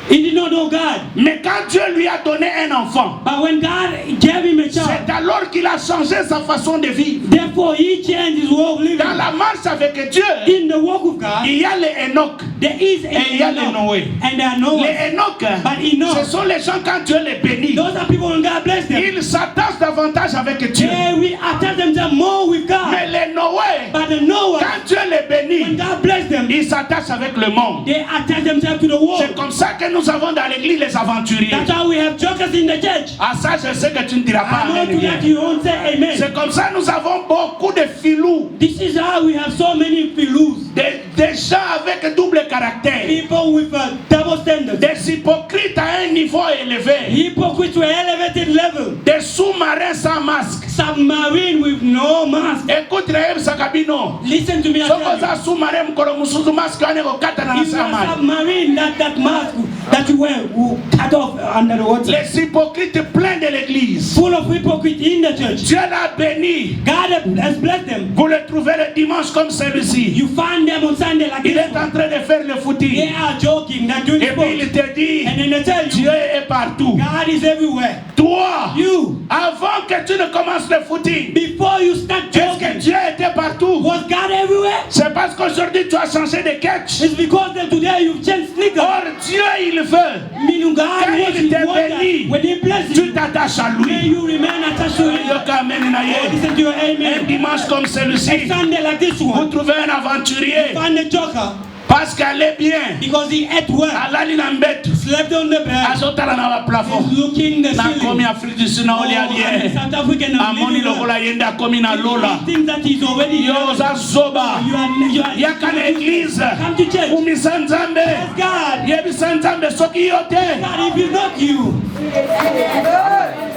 he did not know God. Mais quand Dieu lui a donné un enfant, But when God gave him a child, c'est alors qu'il a changé sa façon de vivre. therefore he changed his way of living. Dans la marche avec Dieu, In the walk with God, il y a les Enoch there is et il y a les Enoch, Noé. and there are Noah. Les Enoch, But Enoch, ce sont les gens quand Dieu les bénit, those are people when God bless them. ils s'attachent davantage avec Dieu. They will attach themselves more with God. Mais les Noé, But the Noah, quand Dieu les when bénit, God bless them, ils s'attachent avec le monde. they attach themselves to the C'est world. comme ça que nous avons dans l'église les aventuriers. That's how we have jokers in the church. Ah ça, je sais que tu ne diras pas I know amen. to that you won't say amen. C'est comme ça que nous avons beaucoup de filous, This is how we have so many filous. des gens avec double caractère, People with a double standard. des hypocrites à un niveau élevé, Hypocrites to an elevated level. des sous-marins sans masque. Submarine with no mask. Écoute, Rahim Sakabino. Listen to me. I Soko tell you. za sous-marin mkolo musuzu masque ane kokata na If you are samani. submarine, that mask that you wear will cut off under the water. Les hypocrites pleins de l'église. Full of hypocrites in the church. Dieu l'a béni. God has blessed them. Vous le trouvez le dimanche comme celui-ci. You find them on Sunday like Il this est en one. train de faire le They footing. are joking. They're doing Et puis il sports. te dit, And then they tell Dieu you, est partout. God is everywhere. Toi, You, avant que tu ne commences le footing, before you start est-ce que joking, Dieu était partout? was God everywhere? C'est parce qu'aujourd'hui tu as changé de catch. It's because that today you've changed sneakers. Or Dieu il veut. Meaning God Quand wants il you te to want that. bénit, When He blesses tu you, t'attaches à may lui. you remain attached to Him. Yoka amen na ye. Listen to your Un amen. dimanche comme A celui-ci, Sunday like this vous one, trouvez un aventurier find a joker parce qu'elle est bien. because he ate well, Alali na mbetu. slept on the bed, Azotala na ba plafond. is looking the Na komi ceiling. Afrique du Sud na oli I'm bien. South African, I'm Amoni living well. lokola yende akomi na lola. He thinks that he's already Yo za zoba. You are Yaka na église. come to church. Kumisa nzambe. Ask God. Yebisa nzambe soki yo te. God, if it's not you,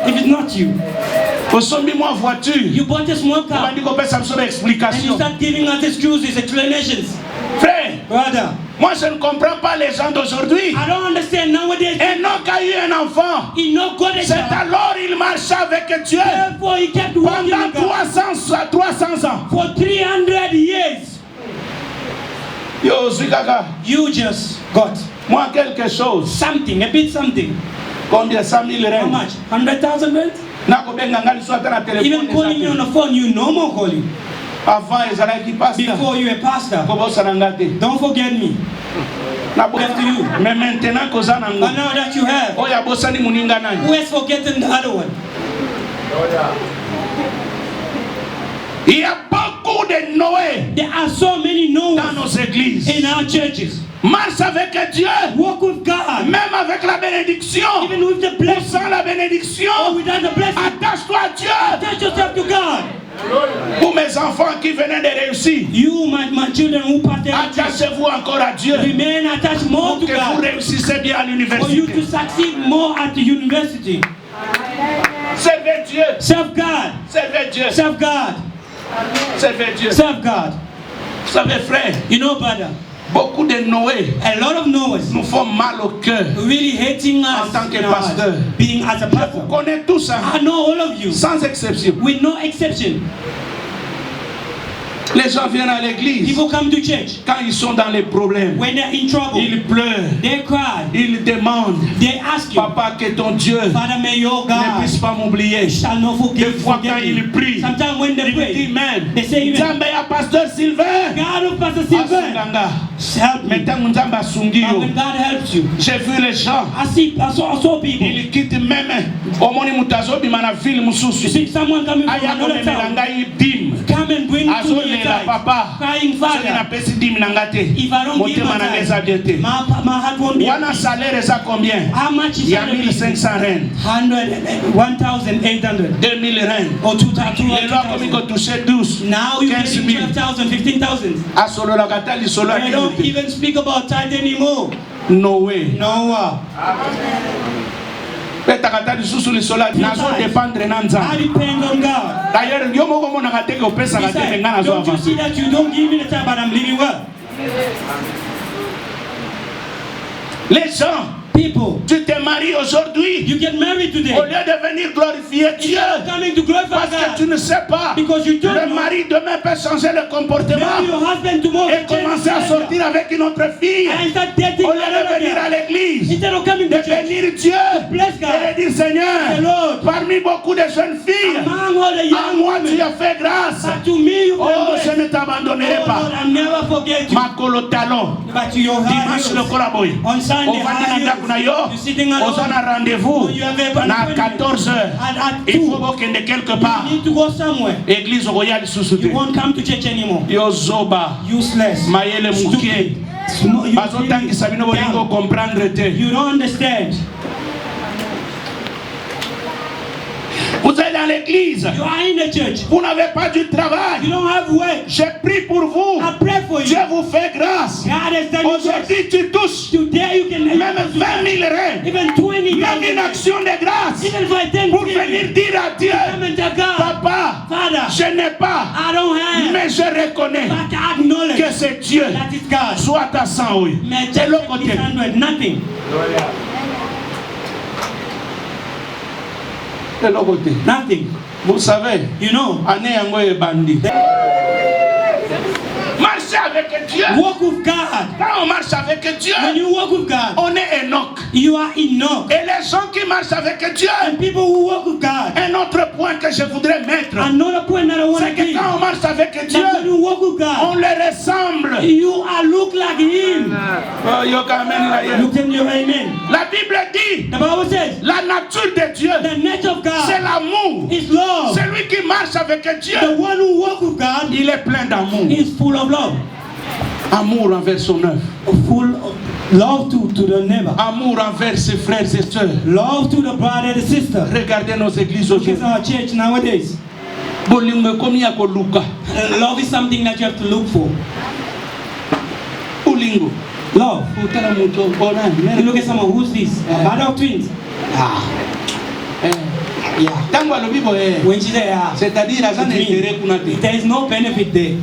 if it's not you, Osombi mwa voiture. you bought a small car Bandi kopesa biso ba and you explication. start giving us excuses, explanations. Frère, Brother, moi je ne comprends pas les gens d'aujourd'hui. I don't understand nowadays. Enoch a eu un enfant. He not got a C'est job. alors il marchait avec Dieu Therefore, he kept walking pendant with God 300 ans. for 300 years. Yo, suis kaka. You just got Moi quelque chose. something, a bit something. Combien 100 000 How rents? much? 100,000 rent? Nakobenga ngali so ata na Even calling you on téléphone. the phone, you no more calling. Avant ezalaki pasteur. Before you a pastor. Ko bosana nga te. Don't forget me. Na Left to you. Mais maintenant koza But nango. now that you have, Oyo abosani muninga nani? who has forgotten the other one? Il y a beaucoup de Noé. There are so many Dans Noahs nos églises. in our churches. Marche avec Dieu. Walk with God. Même avec la bénédiction. Even with the Ou blessing sans la bénédiction. or without the blessing. Attache-toi à Dieu. Attach yourself to God. Pour mes enfants qui venaient de réussir. You, my children who parted, Attachez-vous encore à Dieu. remain attached more Pour to que vous God. réussissez bien à For you l'université. to succeed more at the university. Servez Dieu. Serve God. Servez Dieu. Serve God. Servez Dieu. Serve God. Vous savez, frère, You know, brother, beaucoup de Noé a lot of Noahs nous font mal au cœur. really hating us En tant que in our hearts, pasteur. being as a Vous pastor. connaissez tout ça, I know all of you, sans exception. with no exception. Les gens viennent à l'église People come to church quand ils sont dans les problèmes. when they're in trouble. Ils pleurent, They cry. ils demandent, They ask you, Papa, que ton Dieu Father, may your ne puisse God pas m'oublier. shall not Des forgive fois quand you. ils prient, Sometimes when they ils me disent pray, même, they say even, Nzambe ya pasteur Sylvain, God of Pastor Silver, asunganga. help me. Maintenant Nzambe asungi And yo. when God helps you, J'ai vu les gens, I saw people. ils quittent même omoni mutazo bima na ville You mususu. see someone coming from Aya another komemela town, ngai dim. come and bring to me a Azolela tithe, papa. crying, Soki Father, napesi dim na nga te. if I don't give Motema na my ngeza tithe, bien te. my heart won't be Wana happy. salaire eza combien? How much is Ya that? 1500 rand. 1,800 2000 rand. or 2,000. Lelo akomi kotouche 12. Now you're 15 getting 000. 12,000, 15,000. Asololaka ta lisolo I don't akili te. even speak about tithe anymore. Noé. Noah. Petaka ta lisusu lisolo nazo dépendre na I Nzambe. depend on God. D'ailleurs yo moko monaka te ke opesaka te Besides, nga nazo don't you avancer. see that you don't give me the time, but I'm living well? Les gens, People, tu te maries aujourd'hui you get married today. au lieu de venir glorifier Dieu Instead of coming to glorify parce que tu God, ne sais pas. because you don't Le know, mari demain peut changer le comportement maybe your husband tomorrow et can change commencer à his sortir avec une autre fille. and start dating Au lieu de another venir à girl. l'église, Instead of coming de to church, bénir Dieu bless et God. de dire Seigneur, The Lord, parmi beaucoup de jeunes filles, among all the à young moi tu women, as fait grâce. but to me you Oh, can je bless. ne t'abandonnerai Oh pas. Lord, I'll never forget you. Makolo talon. But your Dimanche le heart kolaboy. on Sunday, Ovanda na ndako na yo. you're sitting alone. Oza na rendez-vous You have an na appointment 14h. at Il faut 2. bokende quelque part. You need to go somewhere. Église okoya lisusu You te. won't come to church anymore. Yo zoba. Useless. Mayele muke. Stupid. You Bazotangisa bino bolingo comprendre te. You don't understand. Vous êtes dans l'église. You are in the church. Vous n'avez pas du travail. You don't have work. J'ai pris pour vous. I pray for Dieu you. vous fait grâce. God has done you this. Aujourd'hui, tu touches Today you can même 20 000 rand. even 20 Même une action de grâce. even if I tell Pour you, venir dire à Dieu, come and tell God, Papa, Father, je n'ai pas, I don't have, mais je reconnais but I acknowledge que c'est Dieu. that is God. Soit à 100, oui. Mais De just l'autre like côté, this 100, nothing. de l'autre côté. Nothing. Vous savez, You know, année yango est bandit. Marchez avec Dieu. walk with God. Quand on marche avec Dieu, When you walk with God, on est Enoch. you are Enoch. Et les gens qui marchent avec Dieu, And people who walk with God, un autre point que je voudrais mettre, another point that I want c'est to que give, quand on marche avec Dieu, that when you walk with on God, les ressemble. you are look like Him. Oh, yo, quand même, là, You can your amen. la Bible dit, The Bible says, la nature de Dieu, the nature of c'est God l'amour. is love. Celui qui marche avec Dieu, The one who walks with God il est plein d'amour. is full of love. Amour envers son œuvre. Full of love to the neighbor. Amour envers ses frères et sœurs. Love to the brother and sister. Regardez nos églises Look at aujourd'hui. our church nowadays. Bolingo komi ya koluka. Love is something that you have to look for. Bolingo. Love. Utala muto ona. You look at someone, who's this? Mother of twins. Yeah. Tango alobi boye. When she say, ah, C'est-à-dire aza na intérêt kuna te. there is no benefit there.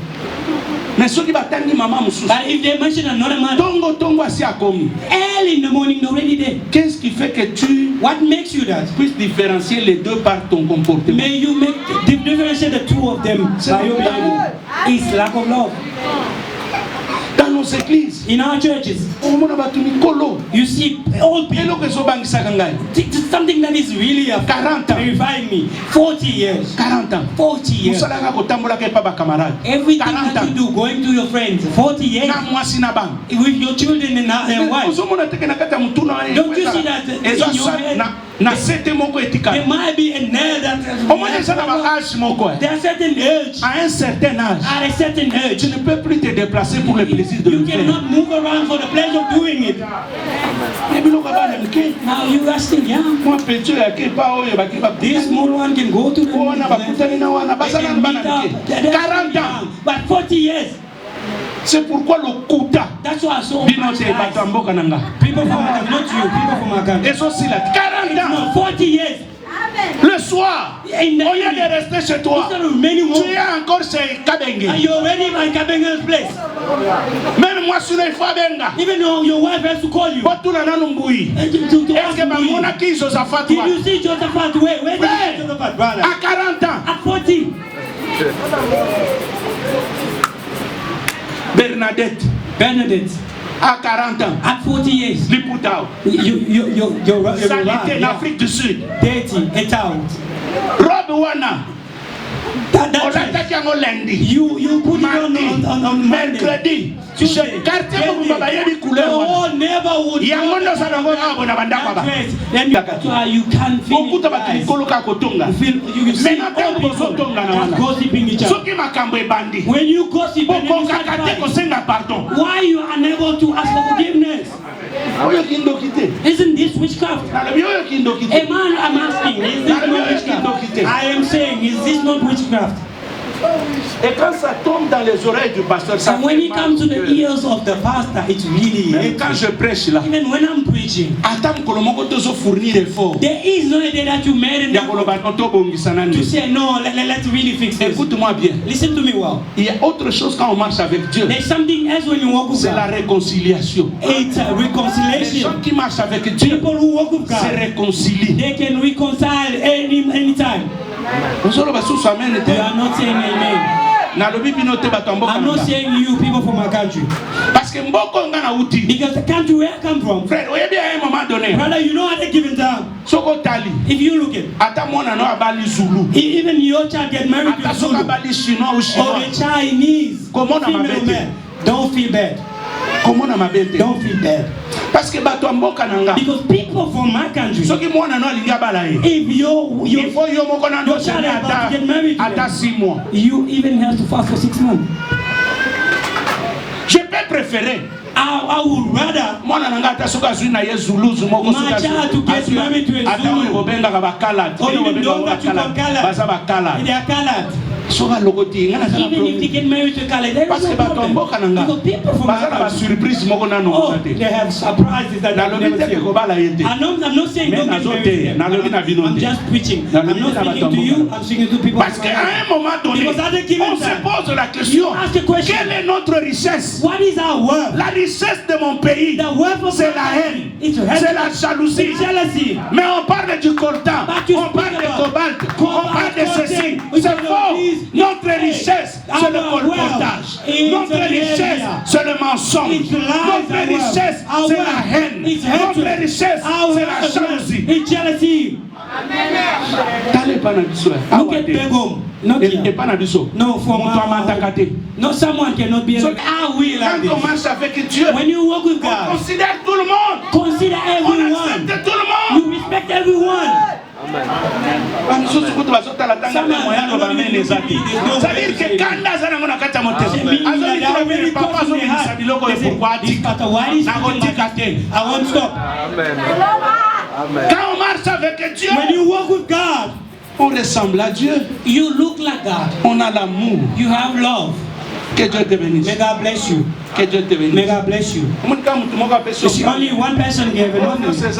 Mais soki batangi mama mususu. But if they mention another man, Tongo asi akomi. early in the morning, they're already there. Qu'est-ce qui fait que tu What makes you that? puisses différencier les deux par ton comportement? May you make differentiate the two of them by your behavior. It's lack of love. Dans nos églises, In our churches, omona bato mikolo. you see old people. Eloko ezobangisaka ngai. It's something that is really 40 ans. terrifying me. 40 years. 40 ans. 40 years. Mosalaka kotambolaka epa bakamarade. Everything 40 that you do, going to your friends. 40 years Na mwasi na bana. with your children and wife. Ozomona teke na kati ya mutuna wana. Don't you see that in Eza your sa head? na There might be an nail that there are certain age. À un certain âge, At a certain age, tu ne peux plus te déplacer pour le plaisir de you le faire. cannot move around for the pleasure of doing it. Now you are still young. This small one can go to the they can meet up. They're 40 young. But 40 years. C'est pourquoi le Kouta, That's why so much Binote guys. Batamboka Nanga. People from our country, not you, people from our country. Et ceci là, 40 ans, No, 40 years. le soir, au In the lieu evening, de rester chez toi, instead of remaining tu home, es encore chez Kabenge. and you're already in Kabenga's place. Même moi, sur les Fabenga, Even though your wife has to call you. Botuna Nanumbui. To Est-ce ask que Bamona you, qui Josaphat did you see Josaphat? Where did you Hey. see Josaphat, brother? à 40 ans, At 40. Bernadette, Bernadette, à 40 ans, at 40 years. Liputao, You're Salité en Afrique du Sud, dirty, it's out. Rob Wana, on That's l'attaque en lundi, you put it on Monday. mercredi, Tuesday, quartier pour Wednesday. Baba Yebi The couleur. whole neighborhood. Yango ndo sana ngo ngabo na bandako ba. Then you can't feel Okuta it, batu guys. koloka kotonga. You see Maintenant all tango people bozotonga na that's wana. gossiping each other. Soki makambo ebandi. When you gossip and then you Okoka start kate fighting, kosenga pardon. why you are unable to ask for forgiveness? Oyo kindoki te. Isn't this witchcraft? Nalobi oyo kindoki A te. man, I'm asking, is this not witchcraft? I am saying, is this not witchcraft? Et quand ça tombe dans les oreilles du pasteur, ça And when fait it mal comes to au the cœur. ears of the pastor, it really Et quand hurts. je prêche là, Even when I'm preaching, attends que le moko tozo fournir effort. there is no idea that you made Ya enough koloba tonto bongisa to nani. say, no, let's really fix this. Écoute-moi bien. Listen to me well. Il y a autre chose quand on marche avec Dieu. There's something else when you walk with C'est la God. réconciliation. It's a Les gens reconciliation. qui marchent avec Dieu People who walk with se God, réconcilient. they can reconcile anytime. Ozoloba susu amen You te. are not saying amen. Nalobi bino te bato ya mboka I'm na not nga. saying you people from our country. Parce que mboko nga na uti. Because the country where I come from, Frère, oyebi à un moment donné, brother, you know at a given time, soko tali, if you look at ata mwana no abali Zulu, even your child get married to ata a soka Zulu abali Chinois ou or a Chinois, Chinese Comment on female m'appelle? man, don't feel bad. comment na mabete? Don't feel bad. Parce que bato ya mboka na nga, Because people from my country, soki mwana no alingi abala ye, if il faut yo moko na ndo your child sene is about to get married to ata them, 6 mois. you even have to fast for 6 months. Je peux préférer I would rather mwana na nga ata soki azwi na ye zuluzu moko My child to get married to a ata Zulu. oyo bobengaka bakalate, or oyo even bobengaka those that you call bakalate, colored, baza bakalate. they are colored. soki alokoti nga nazala Even if they get married to a colored, there is parce que no bato ya problem. mboka na nga Because people from baza my na country, basurprise moko nano oh, koza te. they have surprises that they Nalobi never te ke see. kobala ye te. I'm not saying Mais don't get nazo married te, to them. nalobi na bino I'm te. just preaching. Nalobi I'm not na bato speaking to ya you. mboka. I'm speaking to people. Parce from qu'à my country. un moment donné, Because at a given on se time, pose la question, you ask a question. quelle est notre richesse? What is our worth? La richesse de mon pays, The worth of c'est my la country haine, is c'est hatred, la jalousie. it's jealousy. Mais on parle du coltan, But you on parle speak de about cobalt, cobalt, on parle de ceci. coltan, C'est faux. please, Notre hey, richesse, c'est le our colportage. wealth is Notre the richesse, area. c'est le mensonge. It's lies, Notre our richesse, wealth. Our c'est la wealth haine. is Notre hatred. richesse, Our c'est la wealth jalousie. is jealousy. Tale pa na biso. Look at Begum. Not Et here. pas na biso. No, for Moto amataka te. No, someone cannot be So, like, I will like Quand on this. marche avec Dieu, When you walk with on God, considère tout le monde. consider On everyone. accepte tout le monde. You respect everyone. bamisusu kutu bazotala tanga te moya no bamene eza te c'est-à-dire que kanda aza nango na kati ya motema azolitila bene papa azobimisa biloko ye pourkui atika nakotika te. I won't stop. Quand on marche avec Dieu, When you walk with God, on ressemble à Dieu, you look like God. on a l'amour. You have love. Que Dieu te bénisse. May God bless you. Que Dieu te bénisse. May God bless you. It's only one person gave it. All these years,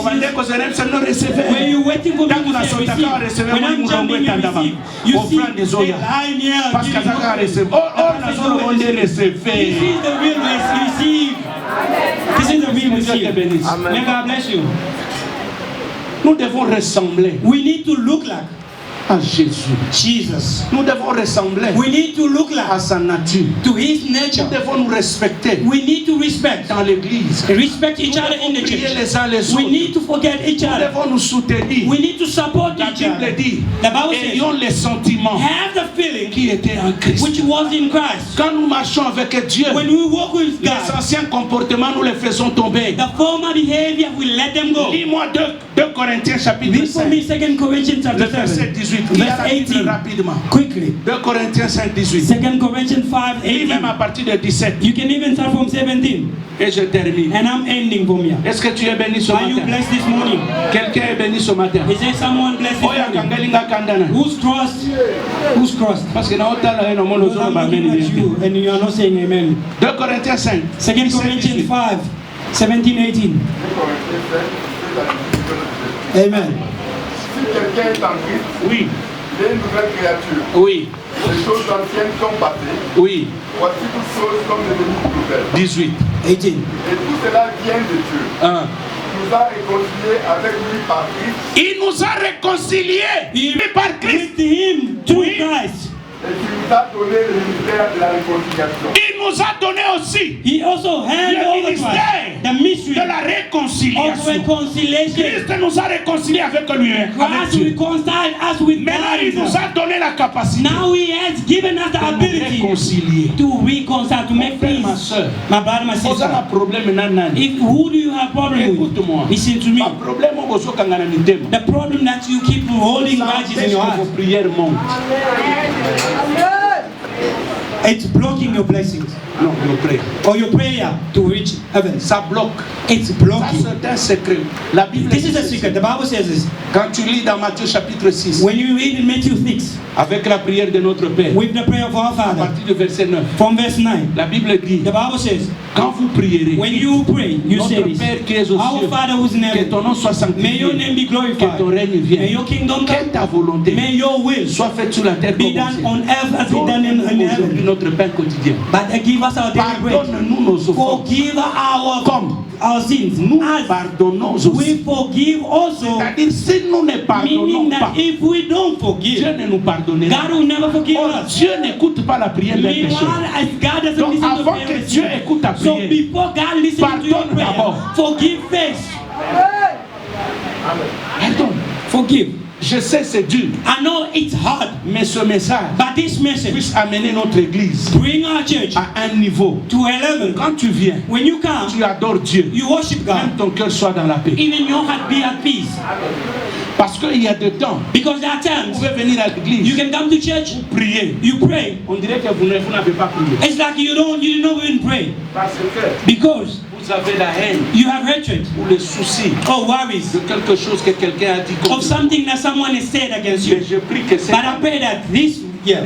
when you're waiting for me to say receive, when I'm jumping and receive, you see a line here. This is the real receive. This is the real receive. May God bless you. Nous devons ressembler. We need to look like. à Jésus. Jesus. Nous devons ressembler We need to look à like sa nature. to his Nous nature. devons nous respecter We need to respect. dans l'église. Respect each Nous other in devons the prier church. les uns les We autres. need to forget each Nous other. devons nous soutenir. We need to support La each Bible other. dit, The Bible says, ayons les sentiments have the feeling qui étaient en Christ. which was in Christ. Quand nous marchons avec Dieu, When we walk with les God, anciens comportements, nous les faisons tomber. the former behavior, we let them go. Lis-moi 2 Corinthiens chapitre Read for me 5, 2 Corinthians le chapter verset 7, 18. Qui a verse la Bible 18. rapidement. Quickly. 2 Corinthiens 5, 18. 2 Corinthians 5, Lis même 18. à partir de 17. You can even start from 17. Et je termine. And I'm ending from here. Est-ce que tu es béni ce Are you matin? blessed this morning? Quelqu'un est béni ce matin? Is there someone blessed this Oya morning? kangalinga kandana. Who's crossed? Who's crossed? Parce que dans autant là, nous Because I'm looking at you and you are not saying amen. 2 Corinthiens 5. 2 Corinthians 5, 17, 18. Amen. Si quelqu'un est en Christ, Oui, il est une nouvelle créature. oui, Les choses anciennes sont passées. oui. Voici toutes choses sont devenues nouvelles. 18. 18. Et tout cela vient de Dieu. 1. Il nous a réconciliés avec lui par Christ Il nous a réconciliés par Christ. With him through Christ. et qui nous a donné le ministère de la réconciliation. Il nous a donné aussi He also handed le over to us ministère the mystery de la of réconciliation. reconciliation. Christ nous a réconciliés avec lui-même, avec Christ Dieu. reconciled us with Maintenant, il nous God. a donné la capacité Now he has given us the de nous ability réconcilier. to reconcile, to make Frère, ma peace. soeur, My brother, my vous avez un sister. problème nani? If who do you have problem Écoute-moi. with? Listen to me. Un problème au bozo kangana mitema. The problem that you keep holding grudges in your Vos heart, prières montent. it's blocking your blessings Non, nos prières. or your prayer to reach heaven. Ça bloque. It's Ça, blocking. c'est un secret. La Bible This is a dit secret. The Bible says this. quand tu lis dans Matthieu chapitre 6, When you read in Matthew 6, avec la prière de notre Père, with the prayer of our à Father, partir du verset 9, from verse 9, la Bible dit, the Bible says, quand vous prierez, when you pray, you say notre this. Père qui es aux Our cieux, Father who's in que heaven, ton nom soit may your sanctifié, name be que glorified. ton règne May vienne, your kingdom que come. ta volonté May your will soit faite sur la terre be comme au done ciel. on earth as it done in Donne-nous aujourd'hui heaven. notre pain quotidien. But give us our daily bread. Pardonne-nous nos offenses, Forgive comme our sins. nous As pardonnons aussi. we forgive also, C'est-à-dire, si nous ne pardonnons meaning pas, that if we don't Dieu forgive, ne nous pardonnera God will never forgive pas. us. Dieu n'écoute pas la prière d'un pécheur. Meanwhile, as God doesn't Donc, listen to avant prayer, que Dieu écoute ta so prière, before God listens to your pardonne prayer, d'abord. forgive first. pardonne. Forgive. Je sais c'est dur, I know it's hard, mais ce message but this message puisse amener notre église bring our church à un niveau. to a level. Quand tu viens, When you come, tu adores Dieu, you worship même God. ton cœur soit dans la paix. Even your heart be at peace. Parce qu'il y a des temps, Because there are vous times pouvez venir à you l'église, can come to church, prier. you pray. On dirait que vous n'avez pas prié. It's like you don't even pray Parce que because vous avez la haine you have hatred ou le souci or worries de quelque chose que quelqu'un a dit contre of vous. something that someone has said against you. Mais je prie que c'est But I pray that this year,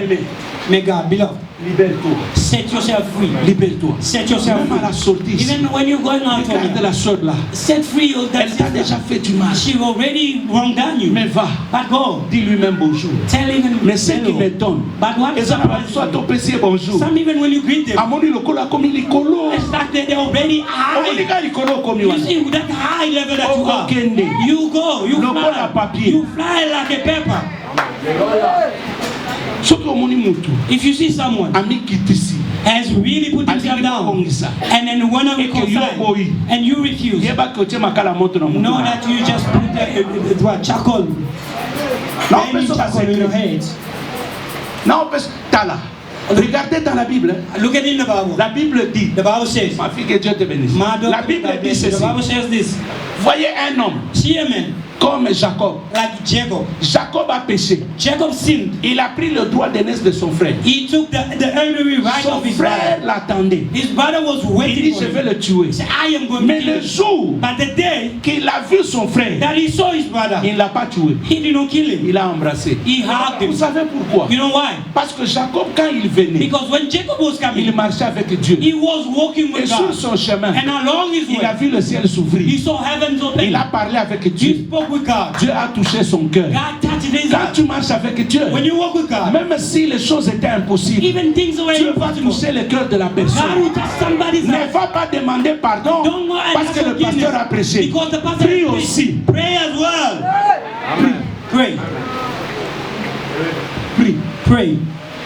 may God, beloved, libère-toi. set yourself free. Libère-toi. Set yourself Même à la free. sortie ici, Even when you're going out from regarde here, la soeur là. set free of that Elle t'a déjà sister. fait du mal. She already wronged down you. Mais va, But go, dis-lui-même bonjour. tell even Mais ce qui hello. m'étonne, But what et ça va soit ton PC bonjour. some even when you greet them, Amoni lokola komi likolo. it's like they're already high. Omonika likolo komi You wana. see with that high level that you are. Okokende. You go, you Lokola fly. papier. You fly like a pepper. Soki omoni mutu, If you see someone ami kitisi, has really put himself down and then want to reconcile and you refuse, yeba kote makala moto na mutu. know that you just put what charcoal, Non, burning personne charcoal in your head. Non, parce tala. Regardez dans la Bible. Look at it in the Bible. La Bible dit, The Bible says, ma fille, que Dieu te bénisse. my daughter, La Bible God dit bless you. The ceci. Bible says this. Voyez un homme See a man comme Jacob. like Jacob. Jacob a péché. Jacob sinned. Il a pris le droit d'aînesse de son frère. He took the earthly right Son of his frère brother. l'attendait. His brother was Il waiting dit, for je vais him. le tuer. He said, I am going to Mais kill le him. jour But the day qu'il a vu son frère, that he saw his brother, il ne l'a pas tué. he did not kill him. Il l'a embrassé. He hugged Vous him. savez pourquoi? You know why? Parce que Jacob, quand il venait, Because when Jacob was il coming, marchait avec Dieu. he was walking Et with sur God. son chemin, And along his il a way, vu le ciel he s'ouvrir. saw heavens open. Il a parlé avec He Dieu. spoke with God. Dieu a touché son cœur. God touched his Quand heart. tu marches avec Dieu, When you walk with God, même si les choses étaient impossibles, even things were Dieu va impossible. toucher le cœur de la God personne. will touch somebody's Ne heart. va pas demander pardon Don't go and parce ask que le forgiveness pasteur a prêché. because the pastor Prie has aussi. preached. Pray as well. Pray. Prie. Pray.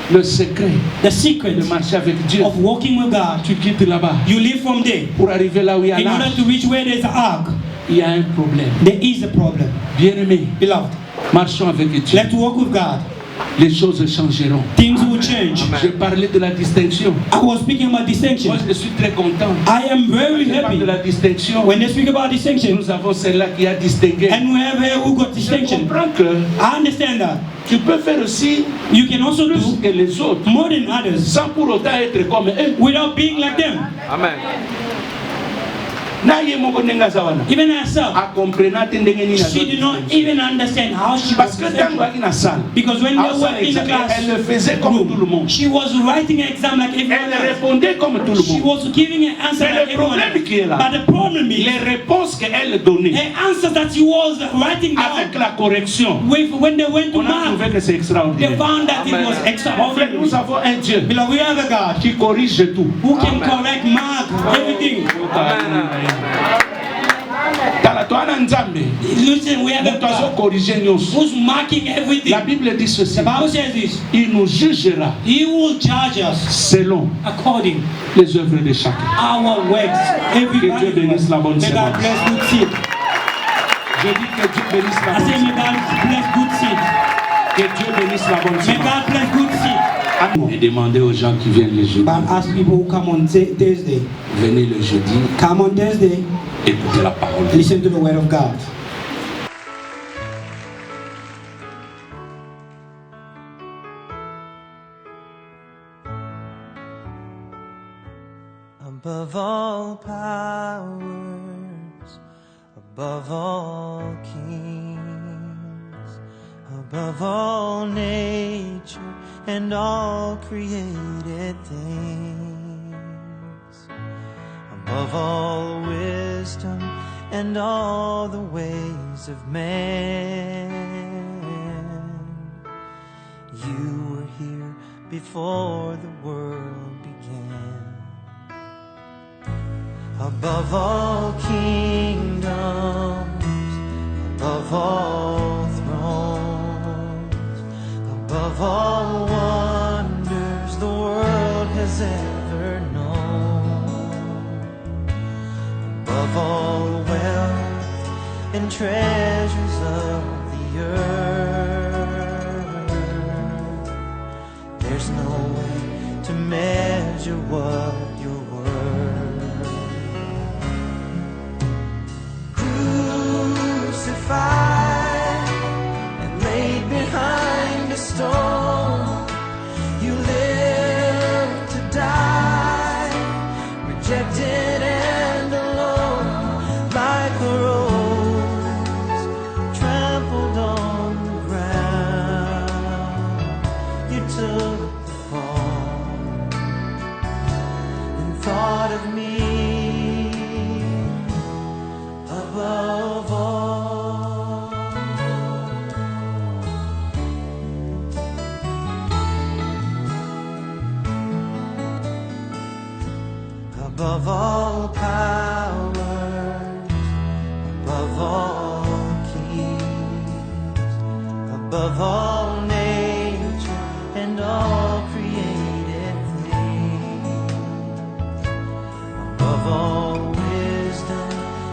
Le secret The secret de marcher avec Dieu. of walking with God. Tu quittes là-bas. You live from there. Pour arriver là où il y a In order l'arche, to reach where there's an ark, il y a un problème. there is a problem. Bien-aimé, Beloved, marchons avec Dieu. let's walk with God. Les choses changeront. Things will change. Je parlais de la distinction. I was speaking about distinction. Moi, je suis très content. I am very Je parle happy de la distinction. when they speak about distinction. Nous avons celle-là qui a distingué. And we have here who got Je distinction. comprends que I understand that. tu peux faire aussi You can also plus do que les autres more than others sans pour autant être comme eux. without being like them. Amen. Na ye moko nenga zawana. Even herself, A comprendre te ndenge nini she did not even understand how she Parce was que tant distinction. qu'il na salle, Because when they were in the class, elle le faisait comme tout le monde. she was writing an exam like everyone Elle else. répondait comme tout le She monde. was giving an answer Mais like le everyone problème else. qui est là, But the problem is, les réponses qu'elle donnait the answer that she was writing avec down, la correction, when they went to on a trouvé math, que c'est they extraordinaire. found that it was Mon frère, extraordinary. nous avons un Dieu Beloved, we have a God qui corrige tout. who can correct math, everything. Tala toana nzambe, Listen, we have a moto azo God corriger nyonso. who's marking everything. La Bible dit ceci. The Bible says this. Il nous jugera He will judge us selon according les œuvres de chacun. our works. Everybody. Que Dieu bénisse la bonne May God semence. bless good seed. Je dis que Dieu bénisse la I say, bonne may God bless good seed. Que Dieu bénisse la bonne May semence. God bless good seed. Et demandez aux gens qui viennent le jeudi. But ask people who come on Thursday. Venez le jeudi, Come on Thursday. écoutez la parole. Listen to the word of God. Above all powers, above all kings, above all nature and all created things, above all wisdom and all the ways of man, you were here before the world began. Above all kingdoms, above all thrones, above all wonders the world has ever known, above all wealth and treasures of the earth, there's no way to measure what you're worth. Crucified and laid behind a stone, you lived to die, rejected and alone, like a rose trampled on the ground. You took the fall and thought of me above all. Above all powers, above all kings, above all nature and all created things, above all wisdom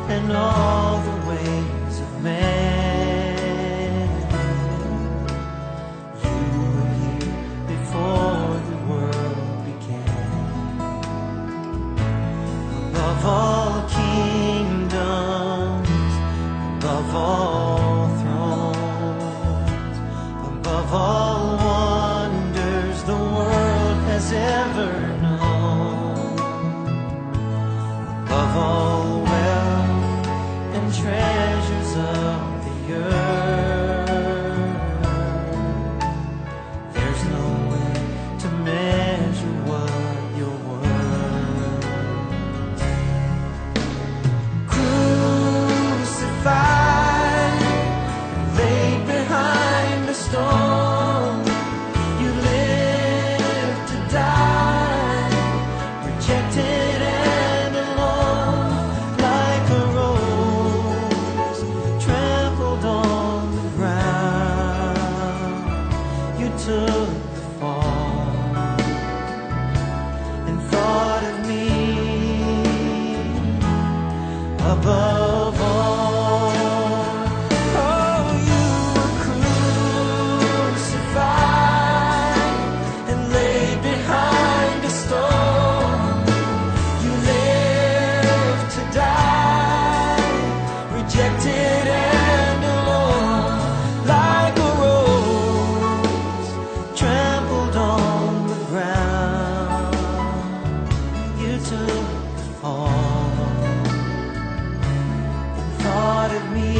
and all the ways of man, you were here before the world began. Above all kingdoms, above all thrones, above all wonders the world has ever known, above all wealth above all. Oh, you were crucified and laid behind a stone. You lived to die, rejected and alone, like a rose trampled on the ground. You took the fall, thought of me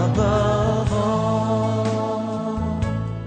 above